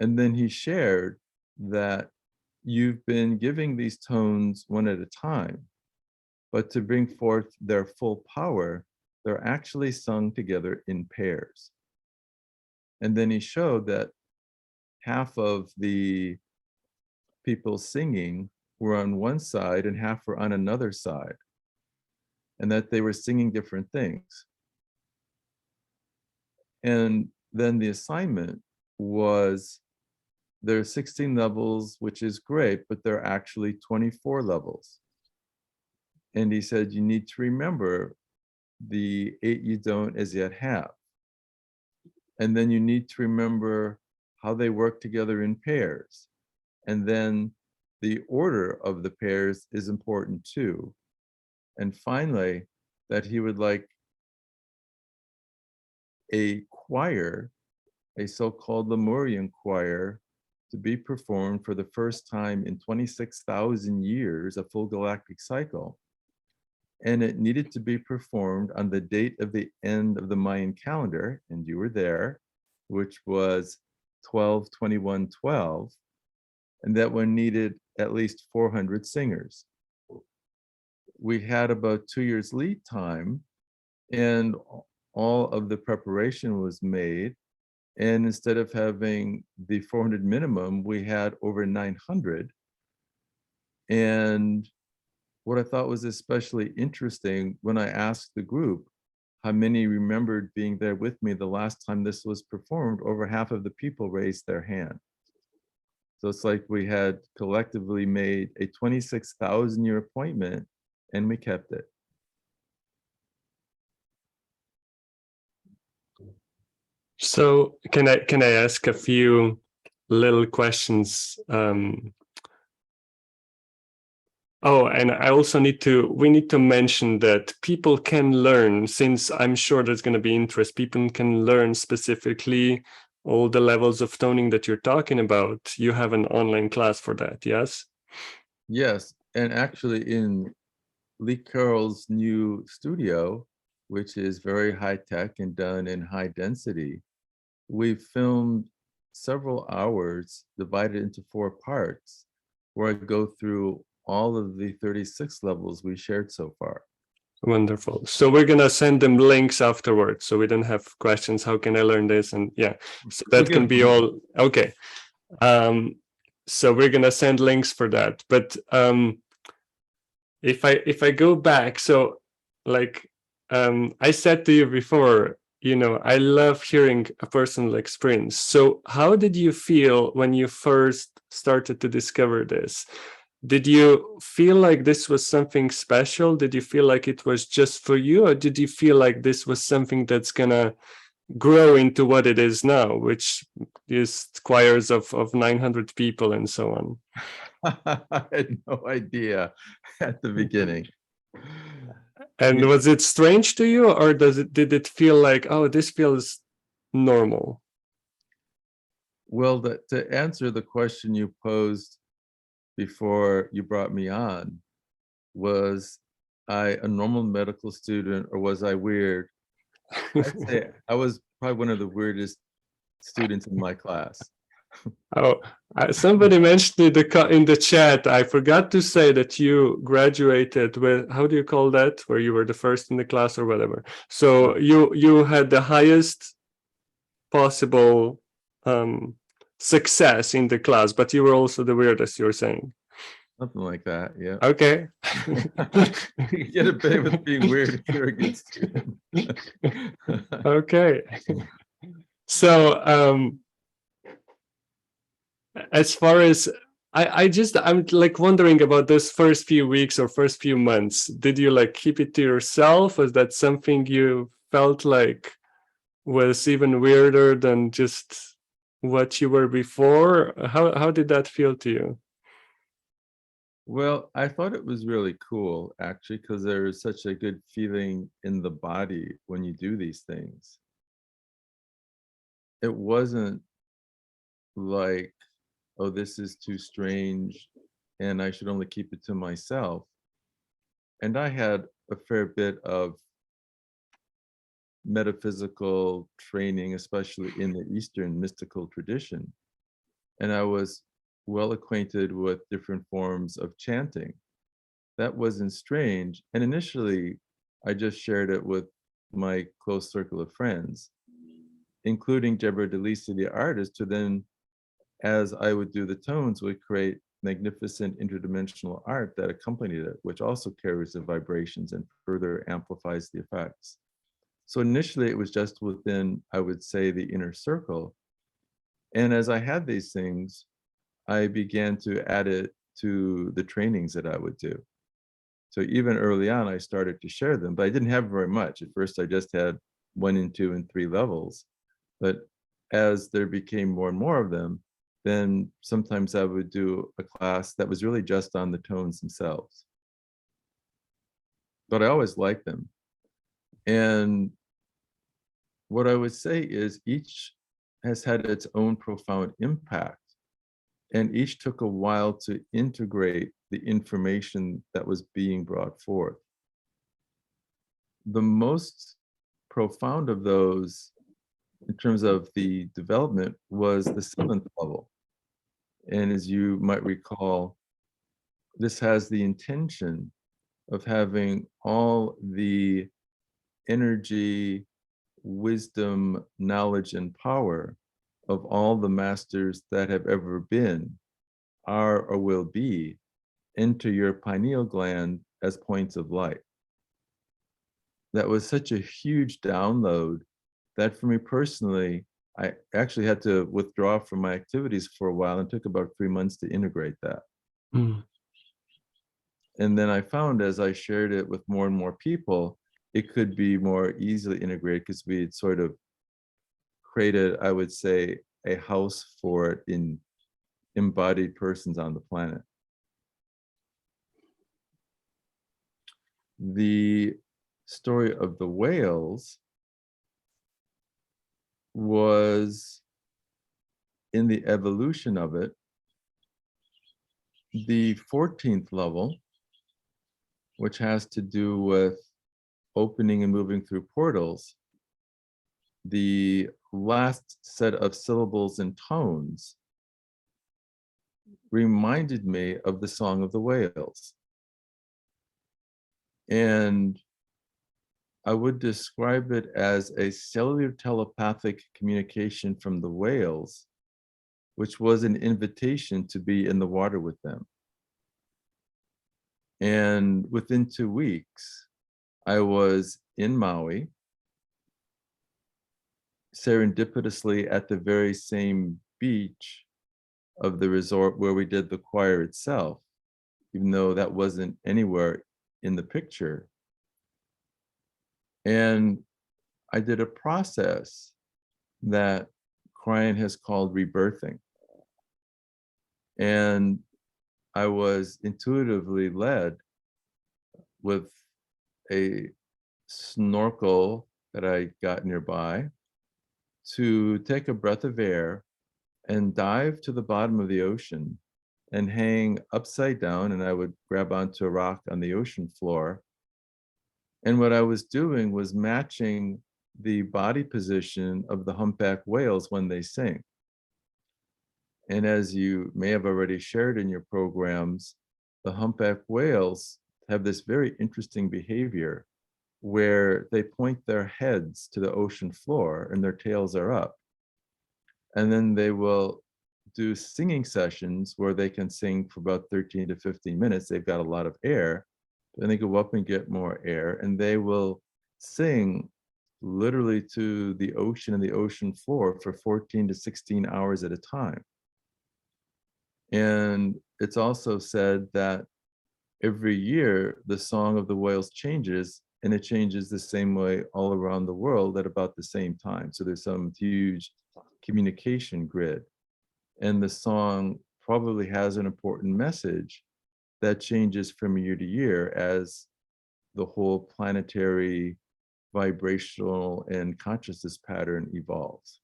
And then he shared that you've been giving these tones one at a time, but to bring forth their full power, they're actually sung together in pairs. And then he showed that half of the people singing were on one side and half were on another side, and that they were singing different things. And then the assignment was there are 16 levels, which is great, but there are actually 24 levels. And he said, you need to remember the 8 you don't as yet have. And then you need to remember how they work together in pairs. And then the order of the pairs is important too. And finally, that he would like a choir, a so-called Lemurian choir, to be performed for the first time in 26,000 years, a full galactic cycle. And it needed to be performed on the date of the end of the Mayan calendar, and you were there, which was 12/21/12, and that one needed at least 400 singers. We had about 2 years lead time, and all of the preparation was made. And instead of having the 400 minimum, we had over 900. And what I thought was especially interesting, when I asked the group how many remembered being there with me the last time this was performed, over half of the people raised their hand. So it's like we had collectively made a 26,000-year appointment, and we kept it. So can I ask a few little questions? Oh, and I also we need to mention that people can learn, since I'm sure there's going to be interest, people can learn specifically all the levels of toning that you're talking about. You have an online class for that, yes? Yes, and actually in Lee Carroll's new studio, which is very high tech and done in high density, we've filmed several hours divided into 4 parts where I go through all of the 36 levels we shared so far. Wonderful. So we're going to send them links afterwards, so we don't have questions. How can I learn this? And yeah, so that can be all. Okay. So we're going to send links for that. But if I go back, so like I said to you before, I love hearing a personal experience. So how did you feel when you first started to discover this? Did you feel like this was something special? Did you feel like it was just for you? Or did you feel like this was something that's gonna grow into what it is now, which is choirs of 900 people and so on? I had no idea at the beginning. And was it strange to you, or did it feel like, oh, this feels normal? Well, to answer the question you posed, before you brought me on, was I a normal medical student or was I weird? I'd say I was probably one of the weirdest students in my class. Oh, somebody mentioned in the chat. I forgot to say that you graduated with, how do you call that? Where you were the first in the class or whatever. So you had the highest possible success in the class, but you were also the weirdest, you're saying. Something like that, yeah. Okay. You get away with being weird if you're a good student. Okay. So as far as I'm like wondering about those first few weeks or first few months. Did you like keep it to yourself? Was that something you felt like was even weirder than just what you were before? How did that feel to you? Well, I thought it was really cool, actually, because there is such a good feeling in the body when you do these things. It wasn't like, oh, this is too strange and I should only keep it to myself. And I had a fair bit of metaphysical training, especially in the Eastern mystical tradition. And I was well acquainted with different forms of chanting. That wasn't strange. And initially, I just shared it with my close circle of friends, including Deborah DeLisi, the artist, who then, as I would do the tones, would create magnificent interdimensional art that accompanied it, which also carries the vibrations and further amplifies the effects. So initially, it was just within, I would say, the inner circle. And as I had these things, I began to add it to the trainings that I would do. So even early on, I started to share them, but I didn't have very much. At first, I just had 1 and 2 and 3 levels. But as there became more and more of them, then sometimes I would do a class that was really just on the tones themselves. But I always liked them. And what I would say is each has had its own profound impact, and each took a while to integrate the information that was being brought forth. The most profound of those, in terms of the development, was the 7th level. And as you might recall, this has the intention of having all the energy, wisdom, knowledge, and power of all the masters that have ever been, are, or will be, enter your pineal gland as points of light. That was such a huge download that for me personally, I actually had to withdraw from my activities for a while and took about 3 months to integrate that. Mm. And then I found as I shared it with more and more people, it could be more easily integrated because we had sort of created, I would say, a house for it in embodied persons on the planet. The story of the whales was, in the evolution of it, the 14th level, which has to do with opening and moving through portals. The last set of syllables and tones reminded me of the Song of the Whales. And I would describe it as a cellular telepathic communication from the whales, which was an invitation to be in the water with them. And within 2 weeks, I was in Maui, serendipitously at the very same beach of the resort where we did the choir itself, even though that wasn't anywhere in the picture. And I did a process that Cryan has called rebirthing. And I was intuitively led with a snorkel that I got nearby to take a breath of air and dive to the bottom of the ocean and hang upside down, and I would grab onto a rock on the ocean floor. And what I was doing was matching the body position of the humpback whales when they sing. And as you may have already shared in your programs, the humpback whales have this very interesting behavior where they point their heads to the ocean floor and their tails are up. And then they will do singing sessions where they can sing for about 13 to 15 minutes. They've got a lot of air. Then they go up and get more air, and they will sing literally to the ocean and the ocean floor for 14 to 16 hours at a time. And it's also said that every year the song of the whales changes, and it changes the same way all around the world at about the same time. So there's some huge communication grid, and the song probably has an important message that changes from year to year as the whole planetary vibrational and consciousness pattern evolves.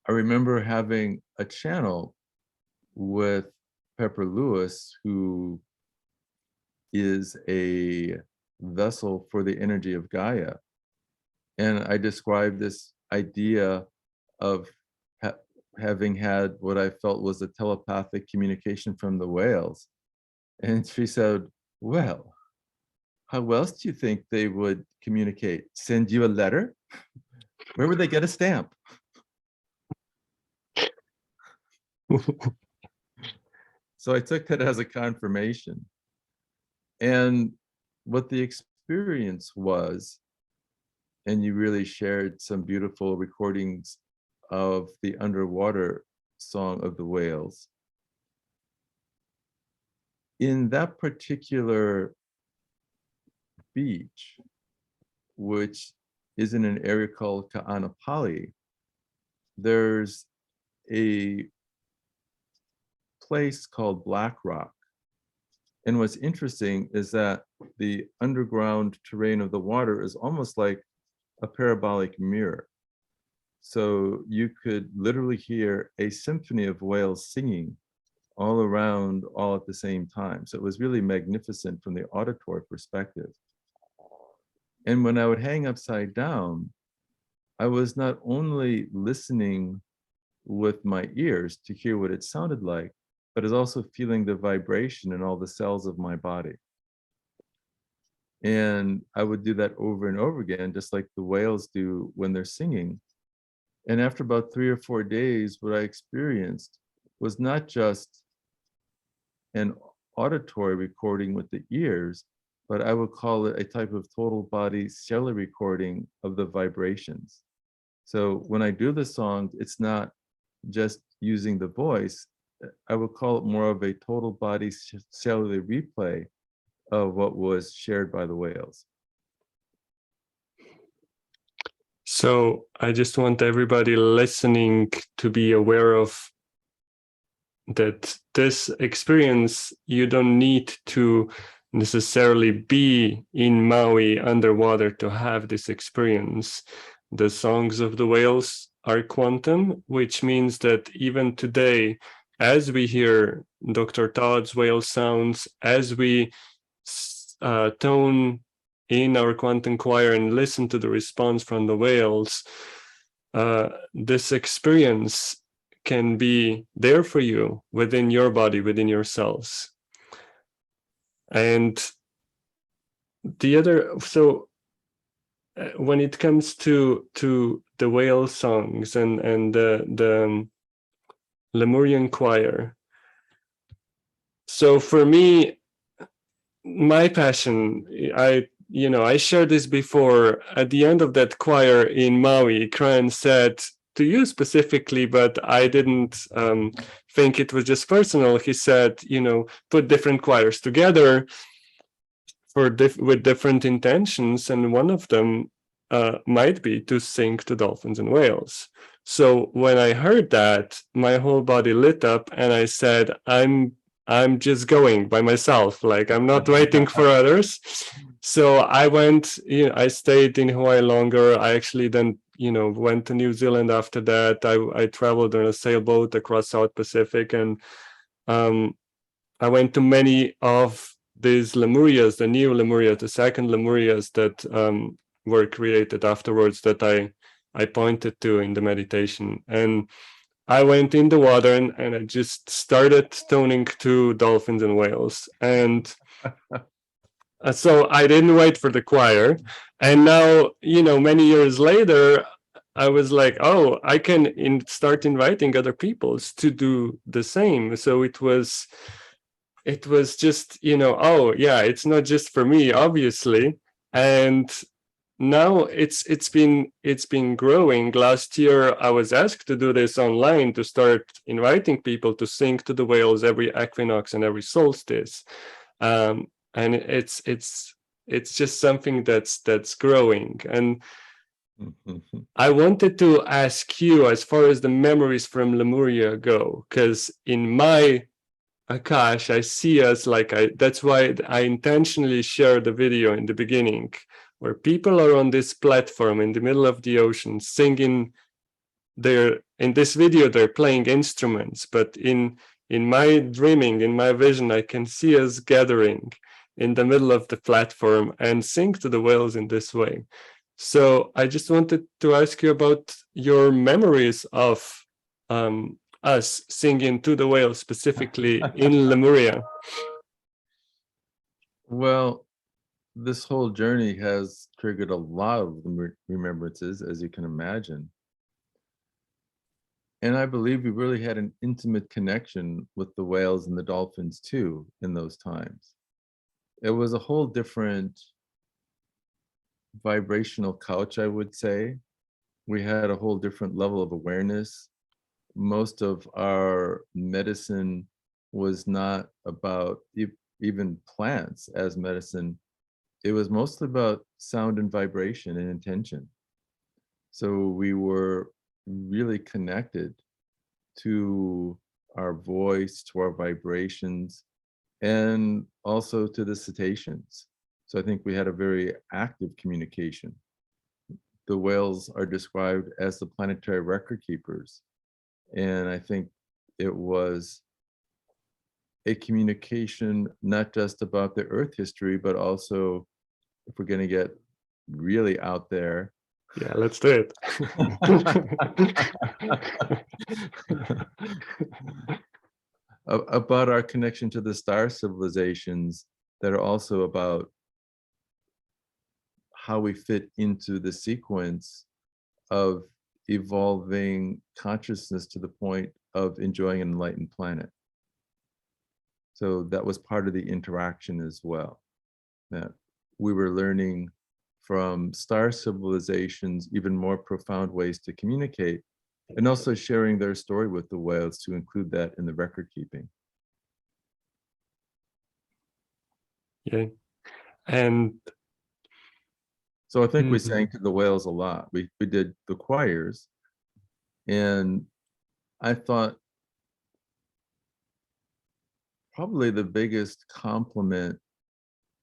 I remember having a channel with Pepper Lewis, who is a vessel for the energy of Gaia. And I described this idea of having had what I felt was a telepathic communication from the whales. And she said, well, how else do you think they would communicate? Send you a letter? Where would they get a stamp? So I took that as a confirmation. And what the experience was, and you really shared some beautiful recordings of the underwater song of the whales. In that particular beach, which is in an area called Ka'anapali, there's a place called Black Rock. And what's interesting is that the underground terrain of the water is almost like a parabolic mirror. So you could literally hear a symphony of whales singing all around, all at the same time. So it was really magnificent from the auditory perspective. And when I would hang upside down, I was not only listening with my ears to hear what it sounded like, but is also feeling the vibration in all the cells of my body. And I would do that over and over again, just like the whales do when they're singing. And after about 3 or 4 days, what I experienced was not just an auditory recording with the ears, but I would call it a type of total body cellular recording of the vibrations. So when I do the song, it's not just using the voice. I would call it more of a total body cellular replay of what was shared by the whales. So I just want everybody listening to be aware of that this experience, you don't need to necessarily be in Maui underwater to have this experience. The songs of the whales are quantum, which means that even today, as we hear Dr. Todd's whale sounds, as we tone in our quantum choir and listen to the response from the whales, this experience can be there for you within your body, within your cells. And the other, so when it comes to the whale songs and the Lemurian choir, so for me, my passion, I shared this before. At the end of that choir in Maui, Kran said to you specifically, but I didn't think it was just personal. He said, put different choirs together with different intentions, and one of them might be to sing to dolphins and whales. So when I heard that, my whole body lit up, and I said, I'm just going by myself, like I'm not waiting for others. So I went, I stayed in Hawaii longer. I actually then, went to New Zealand after that. I traveled on a sailboat across South Pacific, and I went to many of these Lemurias, the new Lemuria, the second Lemurias that were created afterwards that I pointed to in the meditation. And I went in the water and I just started toning to dolphins and whales. And so I didn't wait for the choir. And now, many years later, I was like, oh, I can start inviting other peoples to do the same. So it was just, oh yeah, it's not just for me, obviously. And now it's been growing. Last year I was asked to do this online, to start inviting people to sing to the whales every equinox and every solstice. And it's just something that's growing. And I wanted to ask you, as far as the memories from Lemuria go, because in my Akash, I see us like that's why I intentionally share the video in the beginning, where people are on this platform in the middle of the ocean singing. In this video, they're playing instruments, but in my dreaming, in my vision, I can see us gathering in the middle of the platform and sing to the whales in this way. So I just wanted to ask you about your memories of us singing to the whales, specifically in Lemuria. Well, this whole journey has triggered a lot of remembrances, as you can imagine. And I believe we really had an intimate connection with the whales and the dolphins too in those times. It was a whole different vibrational couch, I would say. We had a whole different level of awareness. Most of our medicine was not about even plants as medicine. It was mostly about sound and vibration and intention. So we were really connected to our voice, to our vibrations, and also to the cetaceans. So I think we had a very active communication. The whales are described as the planetary record keepers. And I think it was a communication not just about the Earth history, but also, if we're going to get really out there. Yeah, let's do it. About our connection to the star civilizations that are also about how we fit into the sequence of evolving consciousness to the point of enjoying an enlightened planet. So that was part of the interaction as well, that we were learning from star civilizations even more profound ways to communicate, and also sharing their story with the whales to include that in the record keeping. Yeah. And so I think we sang to the whales a lot. We did the choirs, and I thought probably the biggest compliment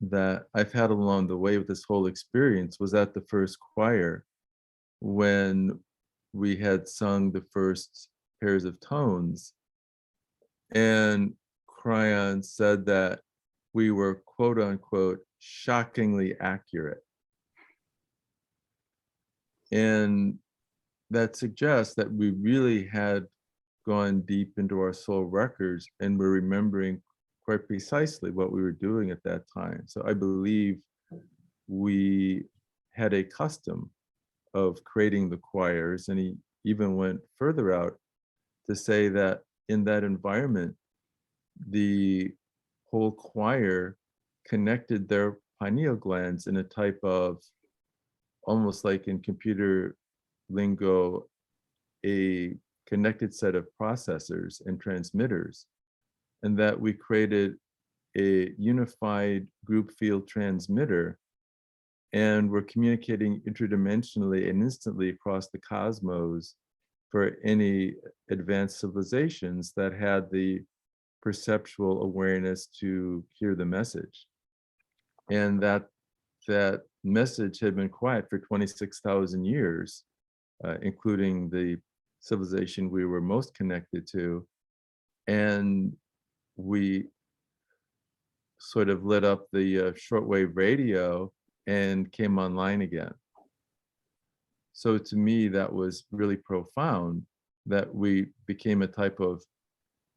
that I've had along the way with this whole experience was at the first choir, when we had sung the first pairs of tones, and Cryon said that we were, quote unquote, shockingly accurate. And that suggests that we really had gone deep into our soul records and we're remembering quite precisely what we were doing at that time. So I believe we had a custom of creating the choirs, and he even went further out to say that in that environment, the whole choir connected their pineal glands in a type of, almost like in computer lingo, a connected set of processors and transmitters, and that we created a unified group field transmitter, and we're communicating interdimensionally and instantly across the cosmos for any advanced civilizations that had the perceptual awareness to hear the message. And that message had been quiet for 26,000 years, including the civilization we were most connected to. And we sort of lit up the shortwave radio and came online again. So to me, that was really profound, that we became a type of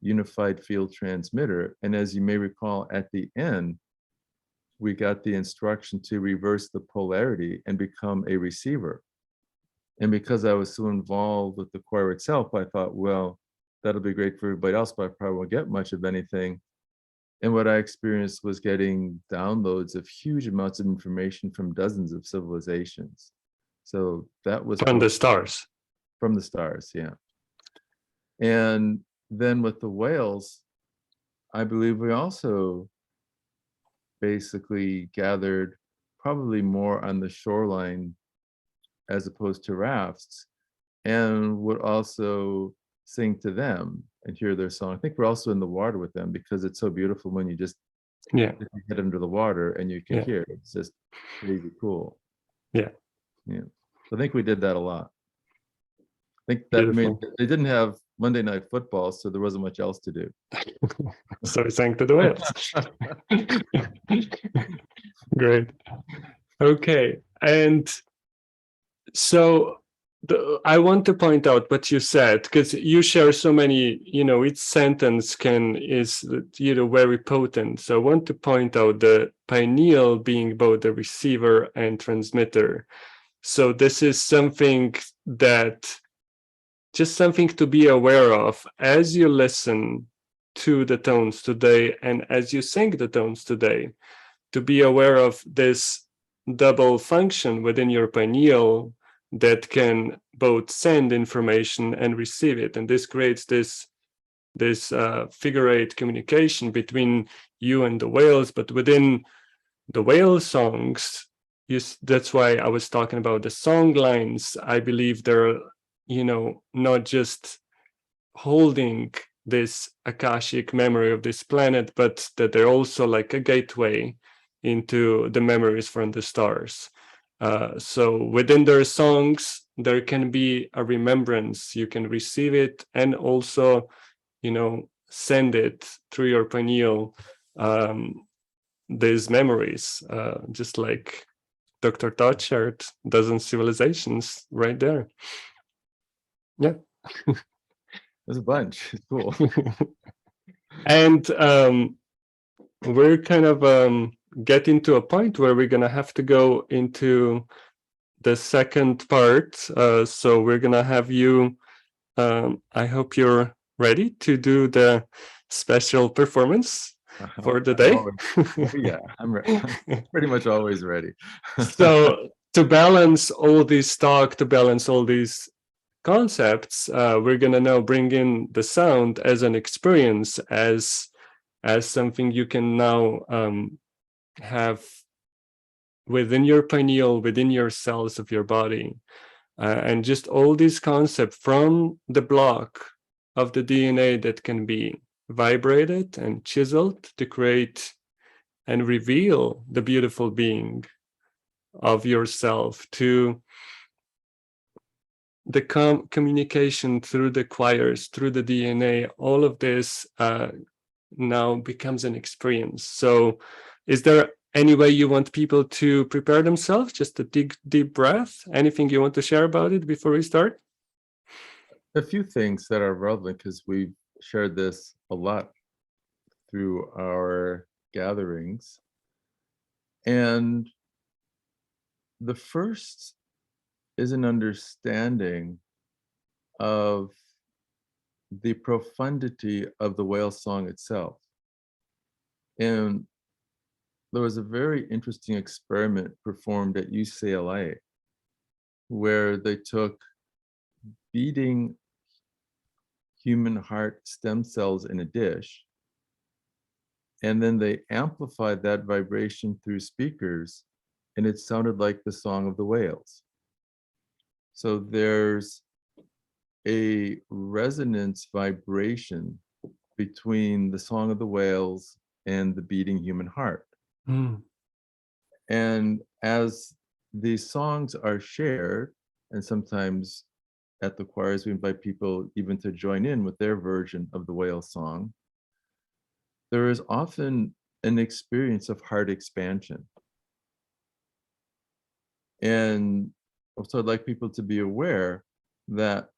unified field transmitter. And as you may recall, at the end, we got the instruction to reverse the polarity and become a receiver. And because I was so involved with the choir itself, I thought, well, that'll be great for everybody else, but I probably won't get much of anything. And what I experienced was getting downloads of huge amounts of information from dozens of civilizations. So that was From the stars. From the stars, yeah. And then with the whales, I believe we also basically gathered probably more on the shoreline as opposed to rafts, and would also sing to them and hear their song. I think we're also in the water with them because it's so beautiful when you just get under the water and you can hear it. It's just crazy cool. Yeah. I think we did that a lot. I think that they didn't have Monday Night Football, so there wasn't much else to do. So we sang to the whales. Great. Okay. And so I want to point out what you said, because you share so many, each sentence is very potent. So I want to point out the pineal being both the receiver and transmitter. So this is something to be aware of as you listen to the tones today and as you sing the tones today, to be aware of this double function within your pineal that can both send information and receive it. And this creates this figure eight communication between you and the whales. But within the whale songs, that's why I was talking about the song lines. I believe they're, not just holding this Akashic memory of this planet, but that they're also like a gateway into the memories from the stars. So within their songs, there can be a remembrance. You can receive it and also, send it through your pineal, these memories, just like Dr. Todd shared dozen civilizations right there. Yeah. There's a bunch. It's cool. And we're kind of getting to a point where we're going to have to go into the second part. So we're going to have you, I hope you're ready to do the special performance for the day. Yeah, I'm pretty much always ready. So to balance all this talk, to balance all these concepts, we're going to now bring in the sound as an experience, as something you can now have within your pineal, within your cells of your body. And just all these concepts from the block of the DNA that can be vibrated and chiseled to create and reveal the beautiful being of yourself, to the communication through the choirs, through the DNA. All of this now becomes an experience. So is there any way you want people to prepare themselves? Just a deep breath? Anything you want to share about it before we start? A few things that are relevant, because we've shared this a lot through our gatherings. And the first is an understanding of the profundity of the whale song itself. And there was a very interesting experiment performed at UCLA where they took beating human heart stem cells in a dish, and then they amplified that vibration through speakers, and it sounded like the song of the whales. So there's a resonance vibration between the song of the whales and the beating human heart. And as these songs are shared, and sometimes at the choirs we invite people even to join in with their version of the whale song, there is often an experience of heart expansion. And also I'd like people to be aware that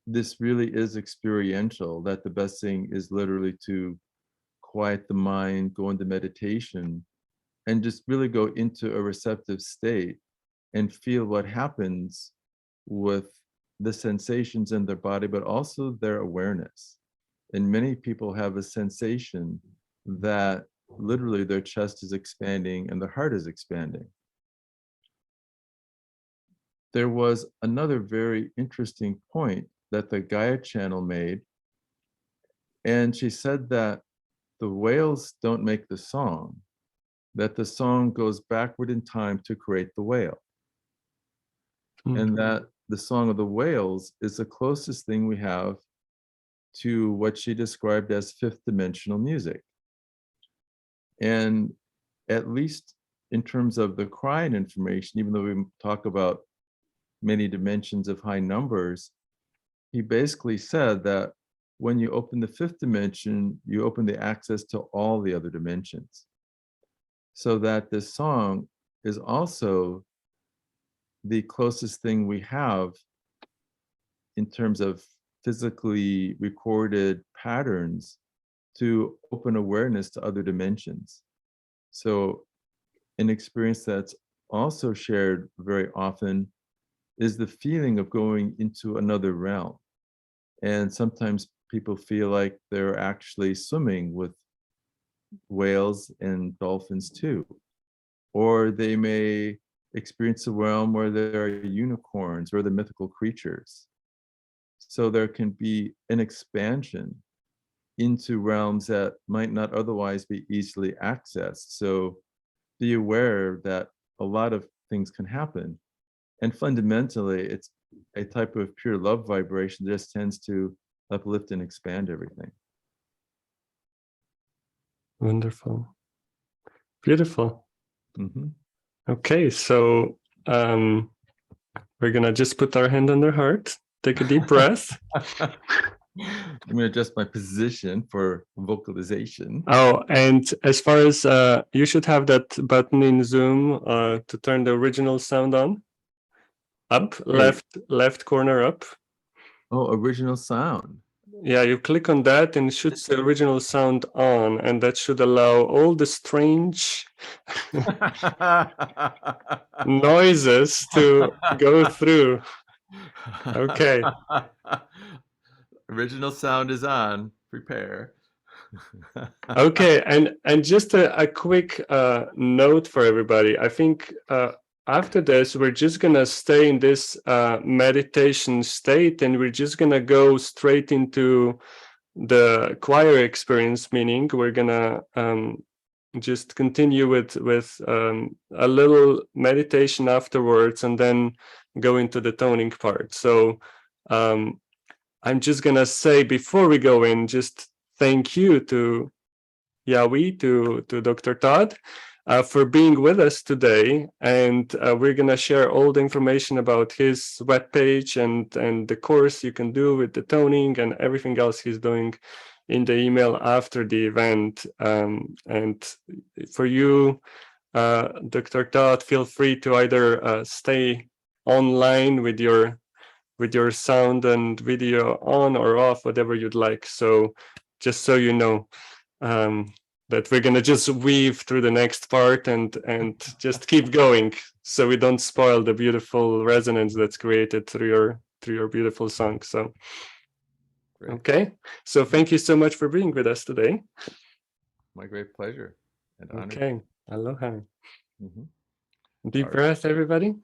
this really is experiential, that the best thing is literally to quiet the mind, go into meditation, and just really go into a receptive state and feel what happens with the sensations in their body, but also their awareness. And many people have a sensation that literally their chest is expanding and their heart is expanding. There was another very interesting point that the Gaia channel made. And she said that the whales don't make the song, that the song goes backward in time to create the whale. And that the song of the whales is the closest thing we have to what she described as fifth dimensional music. And at least in terms of the crying information, even though we talk about many dimensions of high numbers, he basically said that when you open the fifth dimension, you open the access to all the other dimensions. So that this song is also the closest thing we have in terms of physically recorded patterns to open awareness to other dimensions. So an experience that's also shared very often is the feeling of going into another realm. And sometimes people feel like they're actually swimming with whales and dolphins too. Or they may experience a realm where there are unicorns or the mythical creatures. So there can be an expansion into realms that might not otherwise be easily accessed. So be aware that a lot of things can happen. And fundamentally, it's a type of pure love vibration that just tends to uplift and expand everything. Wonderful. Beautiful. Mm-hmm. Okay, so we're gonna just put our hand on their heart, take a deep breath. I'm gonna adjust my position for vocalization. Oh, and as far as you should have that button in Zoom to turn the original sound on. Up, left corner up. Oh, original sound. Yeah, you click on that and it shoots the original sound on, and that should allow all the strange noises to go through. Okay. Original sound is on. Prepare. Okay, and just a quick note for everybody. I think after this, we're just gonna stay in this meditation state, and we're just gonna go straight into the choir experience, meaning we're gonna just continue with a little meditation afterwards, and then go into the toning part. So I'm just gonna say before we go in, just thank you to Yahweh, to Dr. Todd, for being with us today. And we're going to share all the information about his webpage and the course you can do with the toning and everything else he's doing in the email after the event. And for you, Dr. Todd, feel free to either stay online with your sound and video on or off, whatever you'd like. So just so you know, that we're gonna just weave through the next part and just keep going, so we don't spoil the beautiful resonance that's created through your beautiful song. So Great. Okay, so thank you so much for being with us today. My great pleasure and honor. Okay, aloha. Mm-hmm. Deep breath, everybody.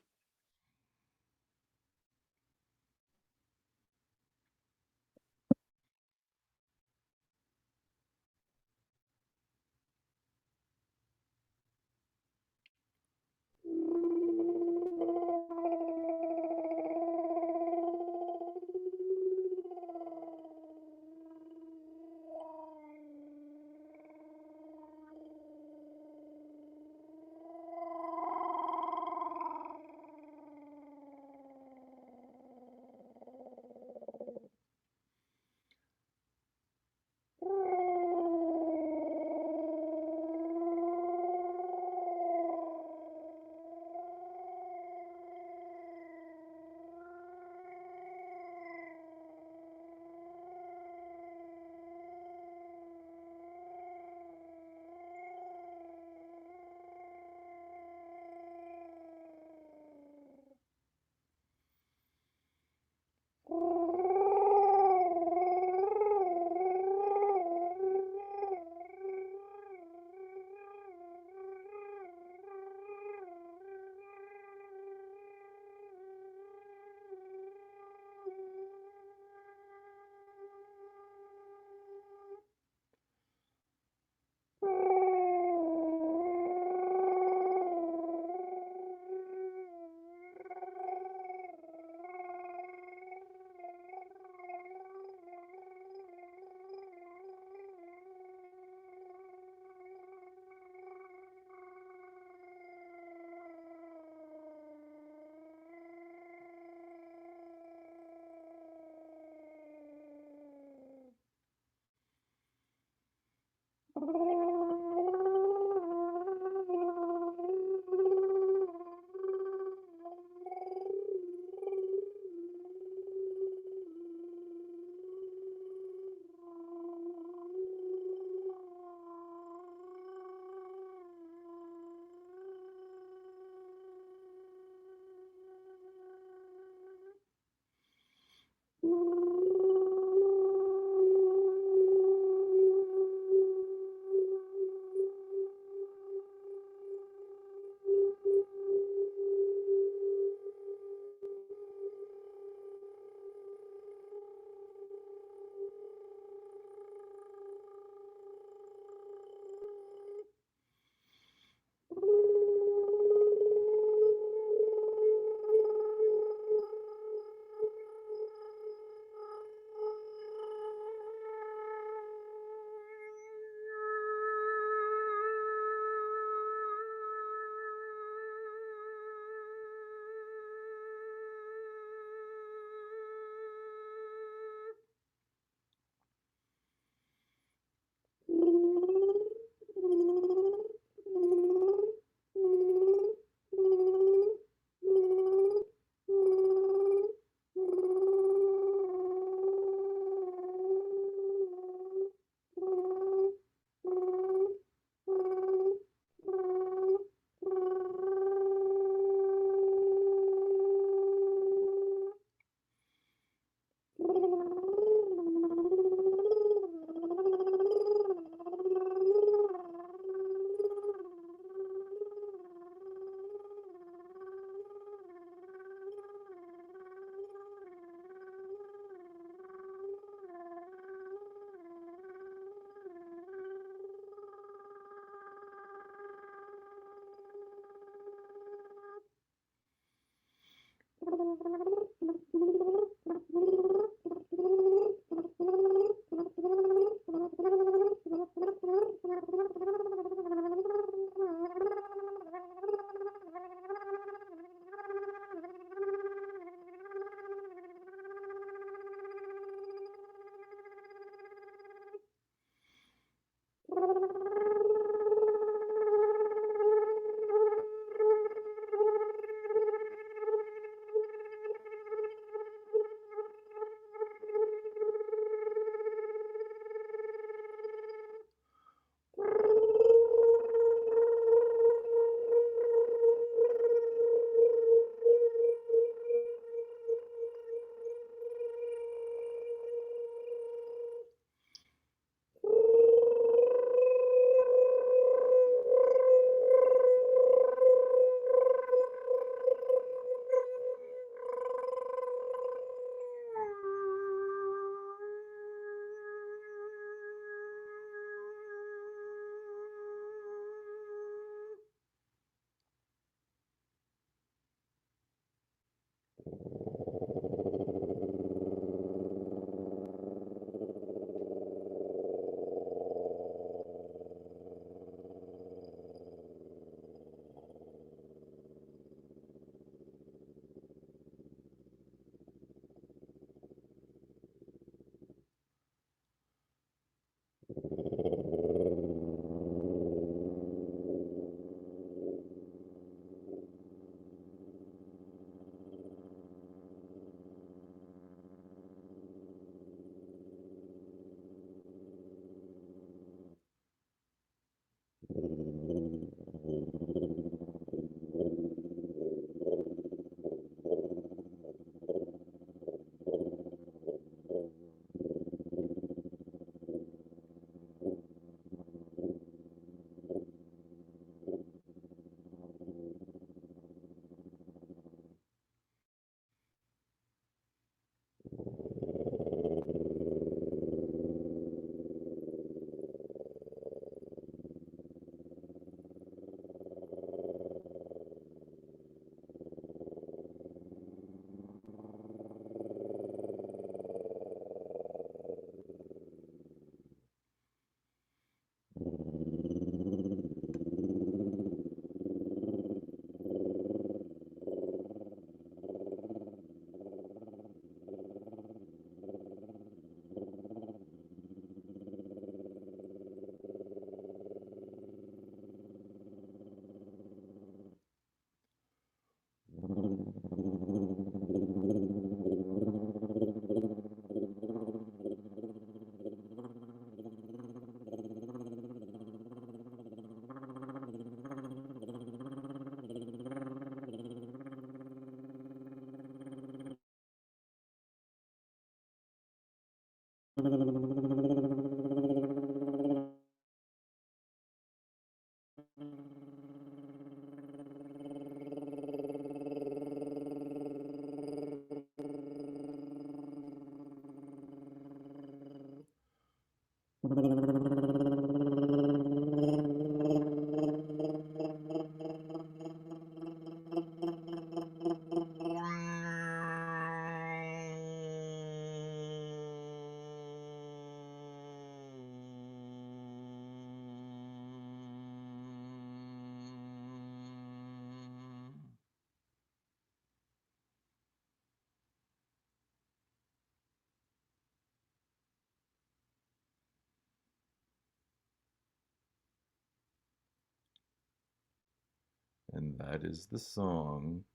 And that is the song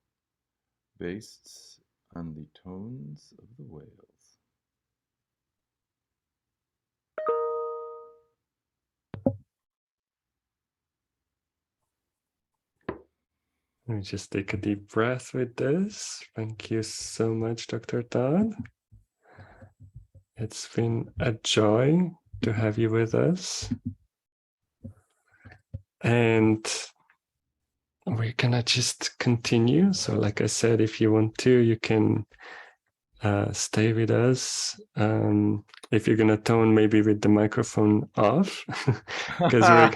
based on the tones of the whales. Let me just take a deep breath with this. Thank you so much, Dr. Todd. It's been a joy to have you with us. And we're gonna just continue. So like I said, if you want to, you can stay with us. If you're gonna tone, maybe with the microphone off, because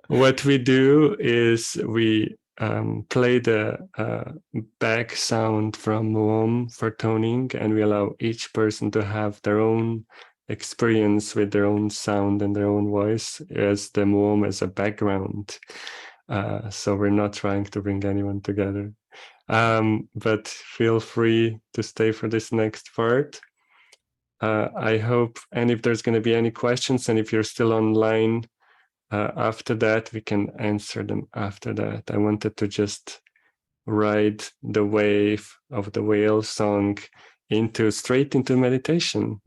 what we do is we play the back sound from WOM for toning, and we allow each person to have their own experience with their own sound and their own voice as the WOM as a background. So we're not trying to bring anyone together. But feel free to stay for this next part. I hope, and if there's going to be any questions, and if you're still online after that, we can answer them after that. I wanted to just ride the wave of the whale song straight into meditation.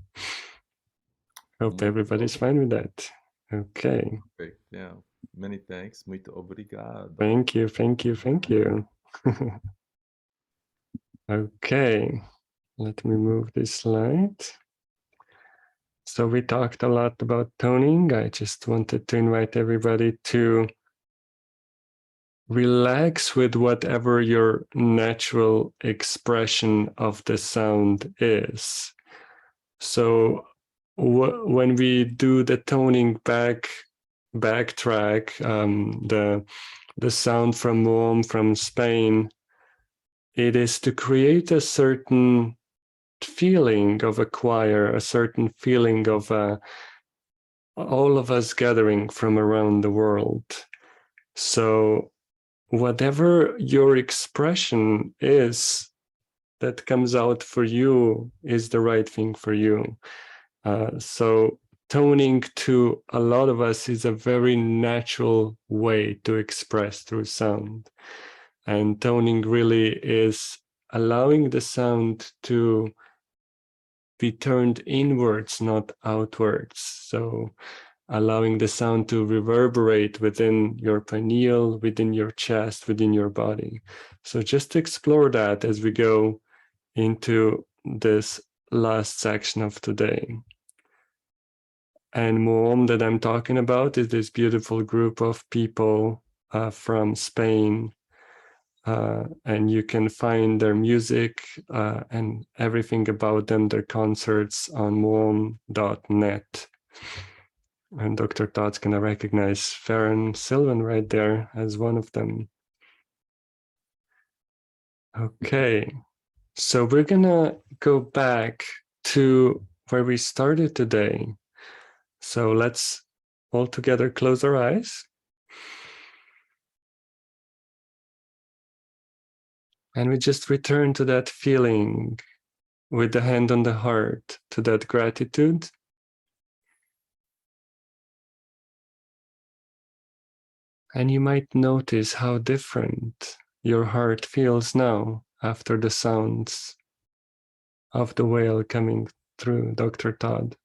Hope everybody's fine with that. Okay. Great. Yeah. Many thanks. Muito obrigado. Thank you. Thank you. Thank you. Okay. Let me move this slide. So we talked a lot about toning. I just wanted to invite everybody to relax with whatever your natural expression of the sound is. So when we do the toning backtrack, the sound from WOM from Spain, it is to create a certain feeling of a choir, a certain feeling of all of us gathering from around the world. So whatever your expression is that comes out for you is the right thing for you. So toning to a lot of us is a very natural way to express through sound. And toning really is allowing the sound to be turned inwards, not outwards. So allowing the sound to reverberate within your pineal, within your chest, within your body. So just explore that as we go into this last section of today. And Muom that I'm talking about is this beautiful group of people from Spain. And you can find their music and everything about them, their concerts on muom.net. And Dr. Todd's going to recognize Farron Sylvan right there as one of them. Okay, so we're going to go back to where we started today. So let's all together close our eyes. And we just return to that feeling with the hand on the heart, to that gratitude. And you might notice how different your heart feels now after the sounds of the whale coming through, Dr. Todd.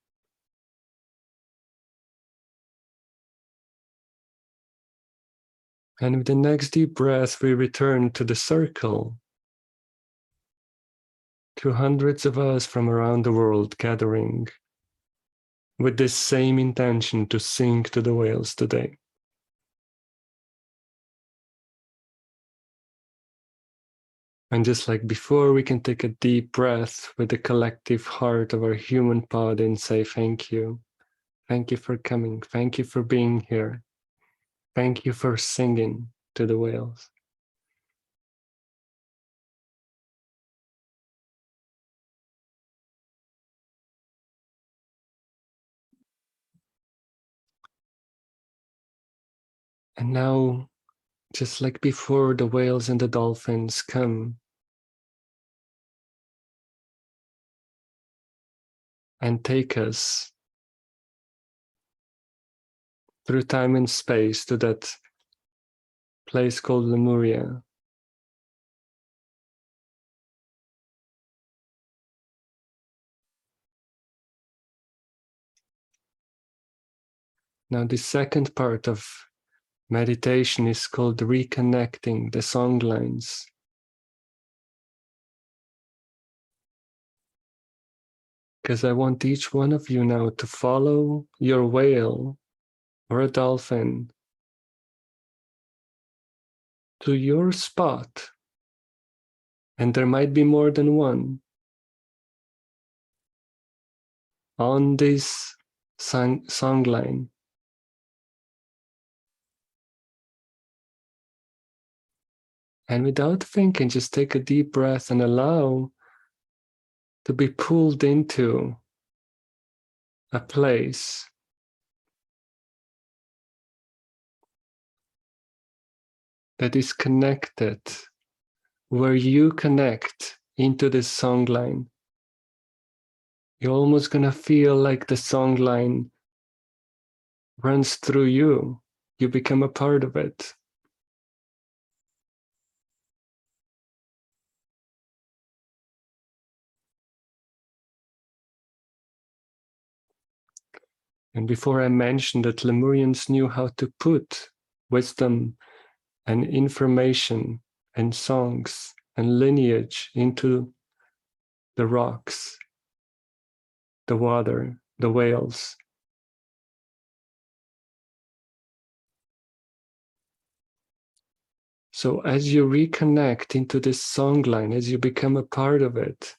And with the next deep breath, we return to the circle, to hundreds of us from around the world gathering with this same intention to sing to the whales today. And just like before, we can take a deep breath with the collective heart of our human pod and say thank you. Thank you for coming. Thank you for being here. Thank you for singing to the whales. And now, just like before, the whales and the dolphins come and take us through time and space to that place called Lemuria. Now, the second part of meditation is called reconnecting the song lines. Because I want each one of you now to follow your whale or a dolphin to your spot. And there might be more than one on this song line. And without thinking, just take a deep breath and allow to be pulled into a place that is connected, where you connect into this song line. You're almost gonna feel like the song line runs through you. You become a part of it. And before I mentioned that Lemurians knew how to put wisdom and information and songs and lineage into the rocks, the water, the whales. So as you reconnect into this song line, as you become a part of it,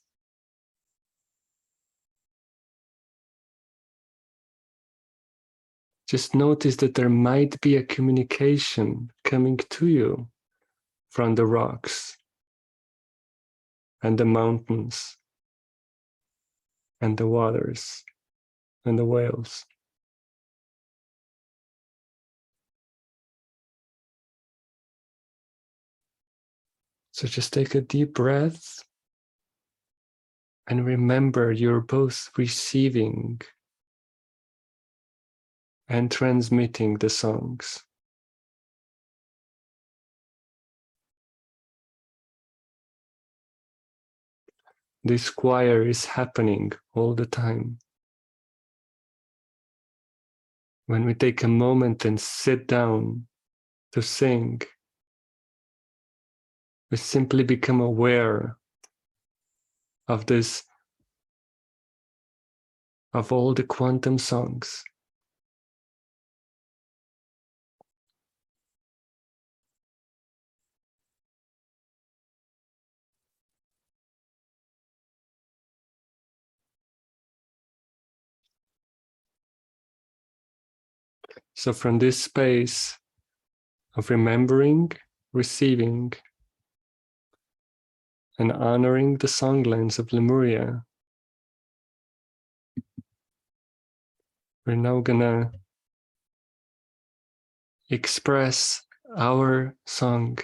just notice that there might be a communication coming to you from the rocks. and the mountains and the waters and the whales. So just take a deep breath and remember you're both receiving and transmitting the songs. This choir is happening all the time. When we take a moment and sit down to sing, we simply become aware of this, of all the quantum songs. So from this space of remembering, receiving, and honoring the songlands of Lemuria, we're now gonna express our song,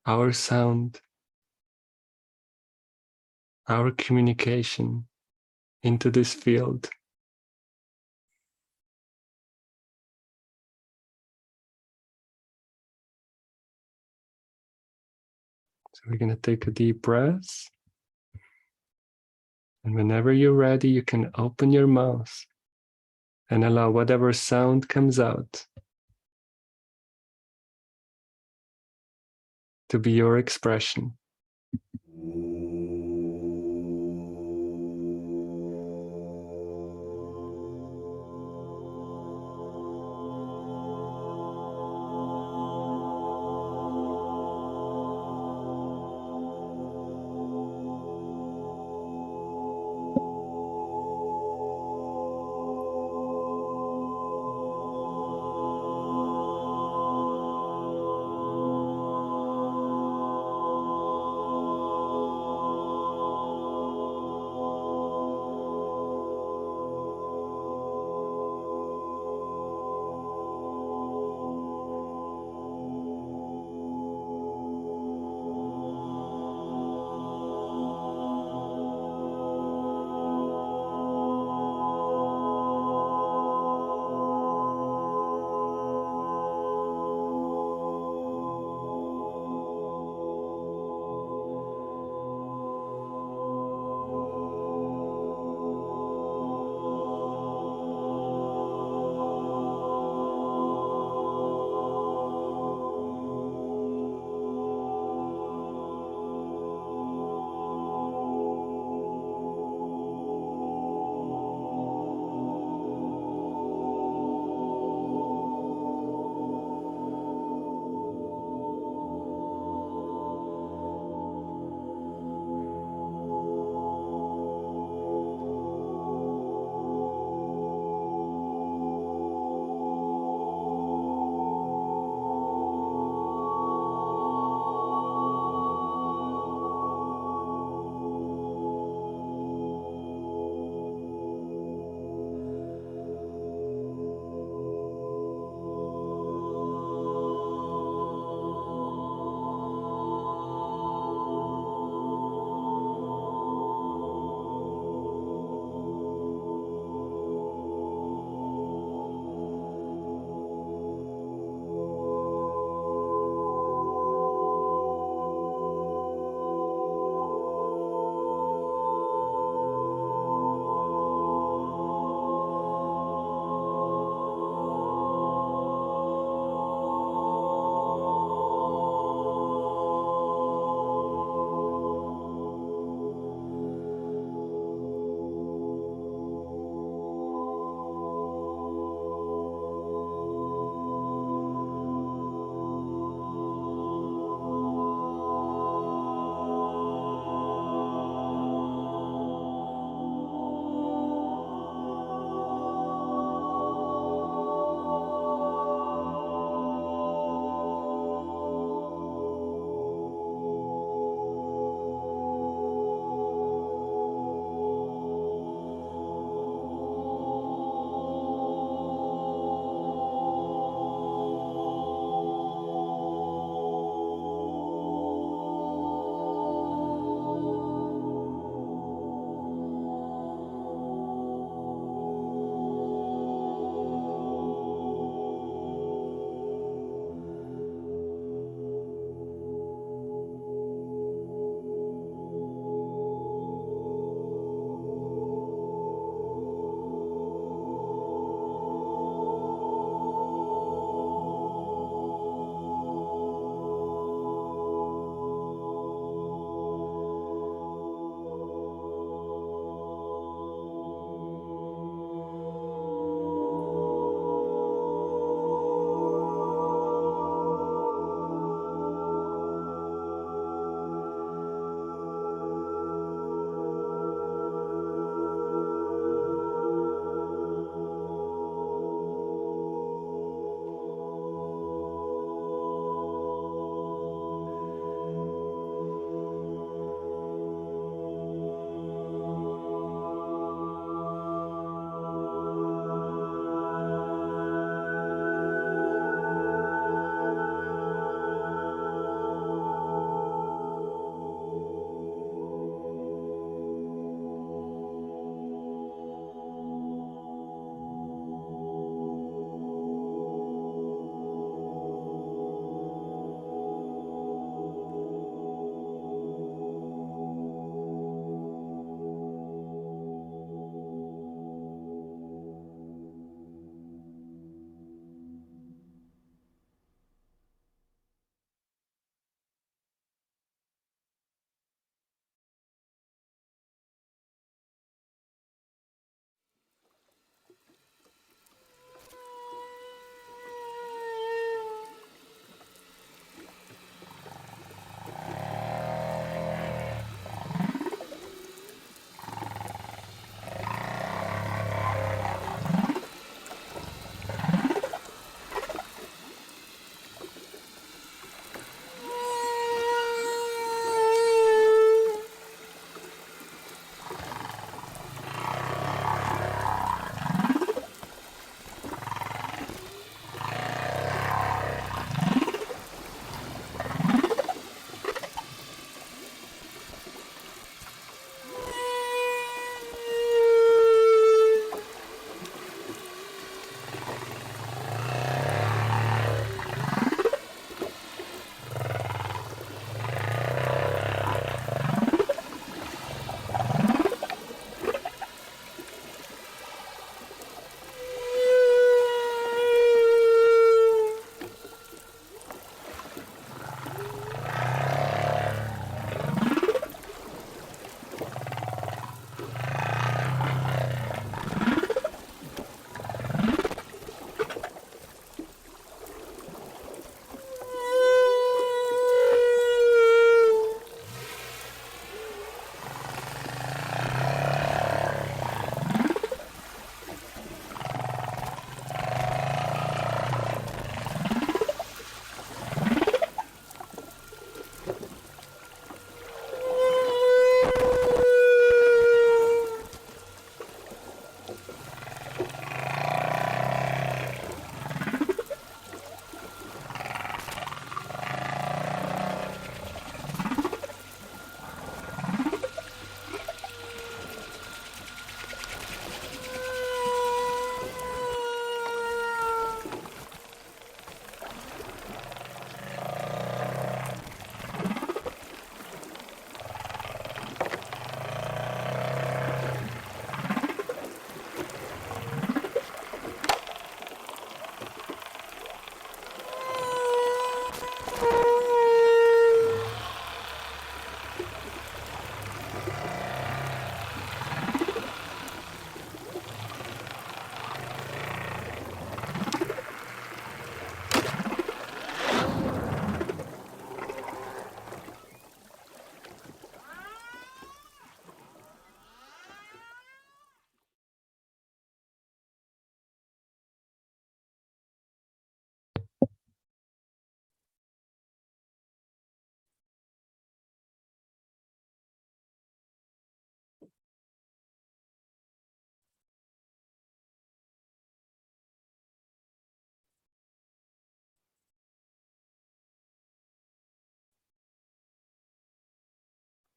our sound, our communication into this field. So we're gonna take a deep breath. And whenever you're ready, you can open your mouth and allow whatever sound comes out to be your expression.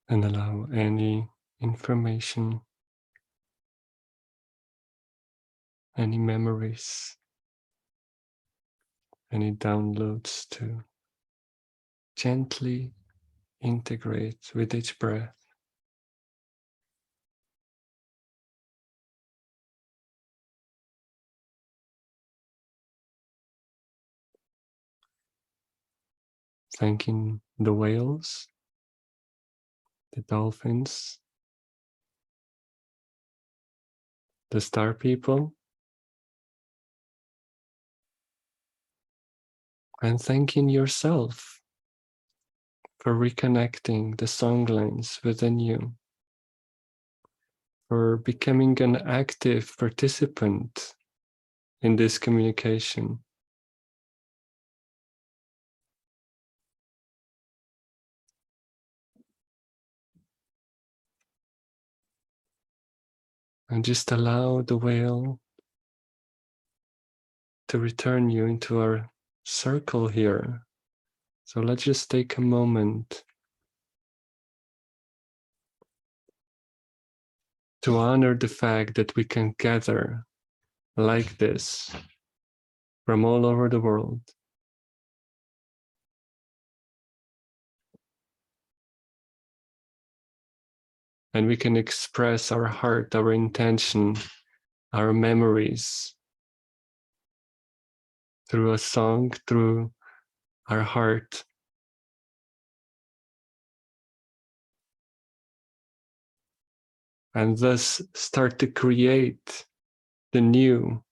and allow any information, any memories, any downloads to gently integrate with each breath. Thanking the whales, the dolphins, the star people, and thanking yourself for reconnecting the songlines within you, for becoming an active participant in this communication. And just allow the whale to return you into our circle here. So let's just take a moment to honor the fact that we can gather like this from all over the world. And we can express our heart, our intention, our memories through a song, through our heart. And thus start to create the new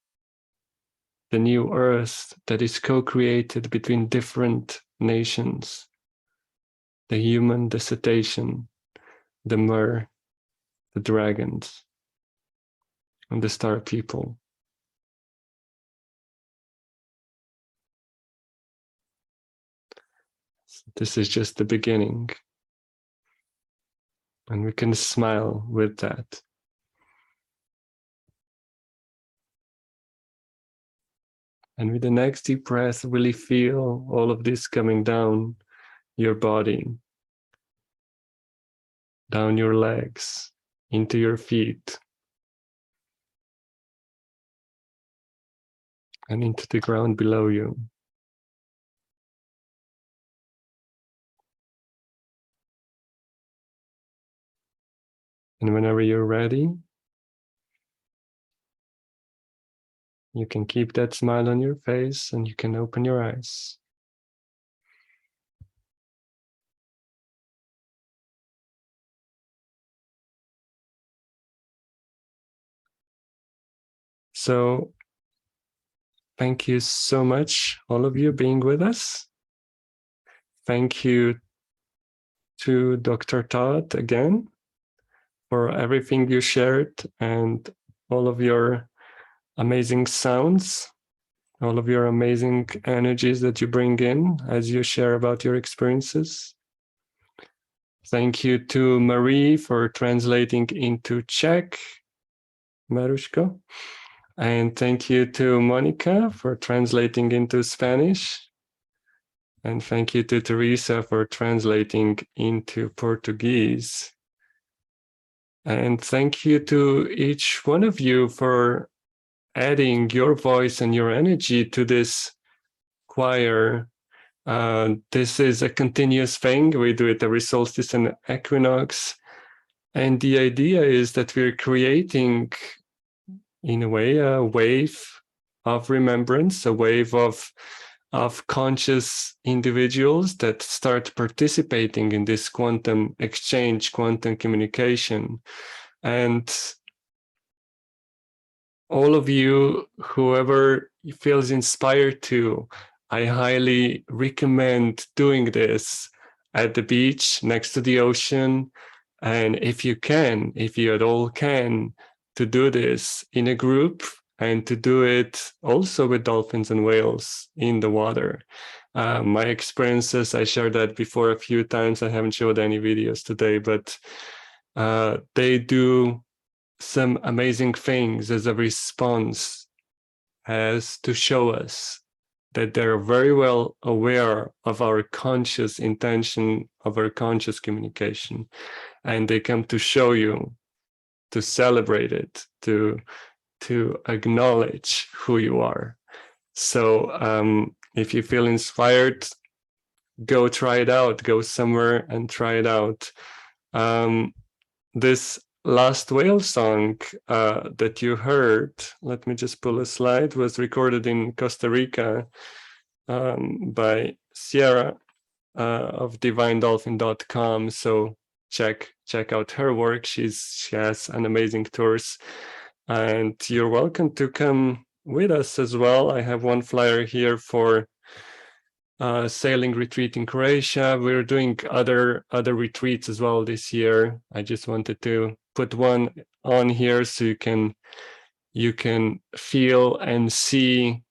earth that is co-created between different nations. The human, the cetacean, the mer, the dragons, and the star people. This is just the beginning. And we can smile with that. And with the next deep breath, really feel all of this coming down your body, down your legs, into your feet, and into the ground below you. And whenever you're ready, you can keep that smile on your face and you can open your eyes. So, thank you so much, all of you, being with us. Thank you to Dr. Todd again for everything you shared and all of your amazing sounds, all of your amazing energies that you bring in as you share about your experiences. Thank you to Marie for translating into Czech, Marushko. And thank you to Monica for translating into Spanish. And thank you to Teresa for translating into Portuguese. And thank you to each one of you for adding your voice and your energy to this choir. This is a continuous thing. We do it every solstice and equinox. And the idea is that we're creating, in a way, a wave of remembrance, a wave of conscious individuals that start participating in this quantum exchange, quantum communication. And all of you, whoever feels inspired to, I highly recommend doing this at the beach, next to the ocean. And if you can, if you at all can, to do this in a group and to do it also with dolphins and whales in the water. My experiences, I shared that before a few times. I haven't showed any videos today, but they do some amazing things as a response as to show us that they're very well aware of our conscious intention, of our conscious communication, and they come to show you, to celebrate it, to acknowledge who you are. So if you feel inspired, go try it out, go somewhere and try it out. This last whale song that you heard, let me just pull a slide, was recorded in Costa Rica by Sierra of divinedolphin.com. So check out her work. She has an amazing tours, and you're welcome to come with us as well. I have one flyer here for sailing retreat in Croatia. We're doing other retreats as well this year. I just wanted to put one on here so you can feel and see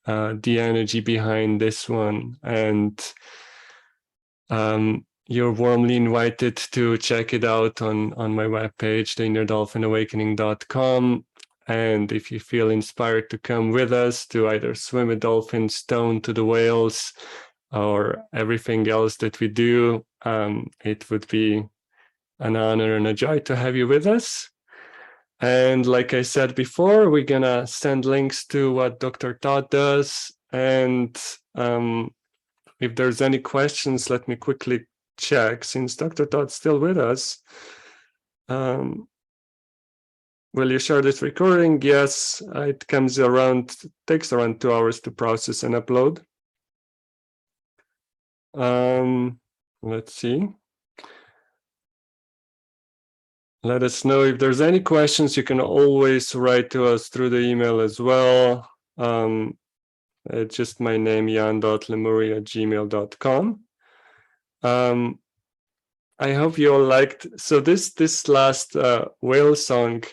the energy behind this one. And you're warmly invited to check it out on my webpage, theinnerdolphinawakening.com. And if you feel inspired to come with us to either swim with dolphins, stone to the whales, or everything else that we do, it would be an honor and a joy to have you with us. And like I said before, we're gonna send links to what Dr. Todd does. And if there's any questions, let me quickly check, since Dr. Todd's still with us. Will you share this recording? Yes, it takes around 2 hours to process and upload. Let's see. Let us know if there's any questions. You can always write to us through the email as well. It's just my name, jan.lemuri@gmail.com. I hope you all liked. So this last whale song,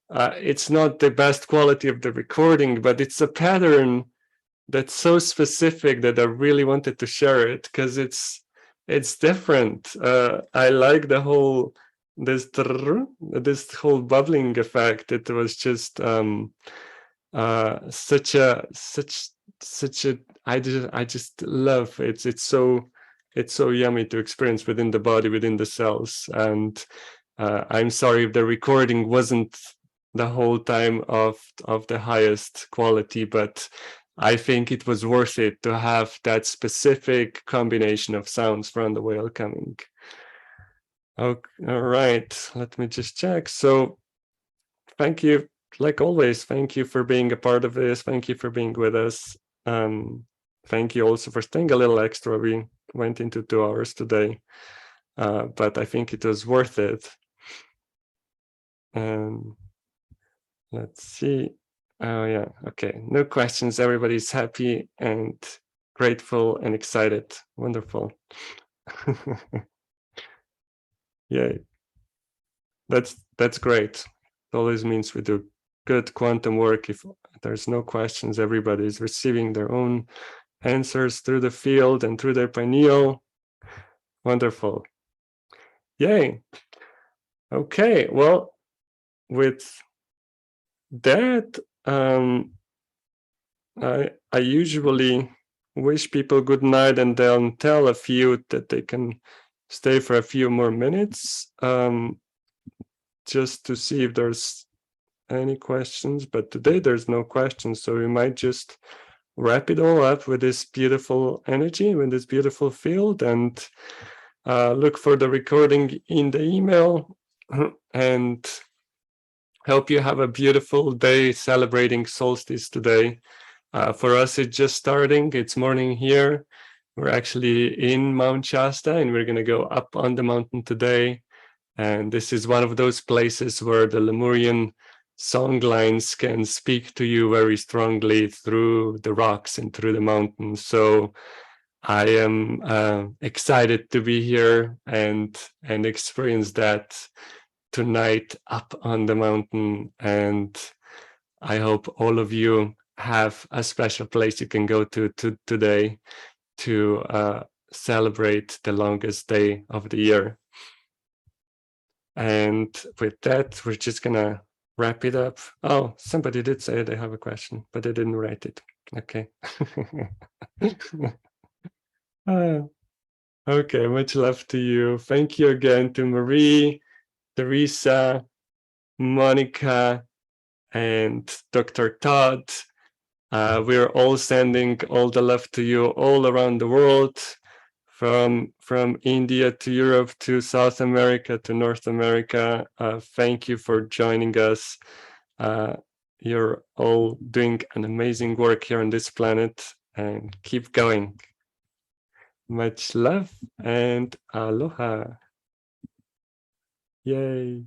it's not the best quality of the recording, but it's a pattern that's so specific that I really wanted to share it because it's different. I like the whole this whole bubbling effect. It was just such a I just love it. It's so yummy to experience within the body, within the cells. And I'm sorry if the recording wasn't the whole time of the highest quality, but I think it was worth it to have that specific combination of sounds from the whale coming. Okay, all right, let me just check. So thank you, like always, thank you for being a part of this. Thank you for being with us. Thank you also for staying a little extra. We went into 2 hours today, but I think it was worth it. Let's see. Oh yeah, okay. No questions. Everybody's happy and grateful and excited. Wonderful. Yay. That's great. It always means we do good quantum work. If there's no questions, everybody's receiving their own answers through the field and through their pineal. Wonderful. Yay. Okay, well, with that, I usually wish people good night and then tell a few that they can stay for a few more minutes, just to see if there's any questions. But today there's no questions, so we might just wrap it all up with this beautiful energy, with this beautiful field, and look for the recording in the email. And hope you have a beautiful day celebrating solstice today. For us, it's just starting. It's morning here. We're actually in Mount Shasta, and we're going to go up on the mountain today. And this is one of those places where the Lemurian song lines can speak to you very strongly through the rocks and through the mountains. So I am excited to be here and experience that tonight up on the mountain. And I hope all of you have a special place you can go to today to celebrate the longest day of the year. And with that, we're just gonna wrap it up. Oh, somebody did say they have a question, but they didn't write it. Okay. Ah, okay, much love to you. Thank you again to Marie, Teresa, Monica, and Dr. Todd. We're all sending all the love to you all around the world, from India to Europe to South America to North America. Thank you for joining us. You're all doing an amazing work here on this planet, and keep going. Much love and aloha. Yay.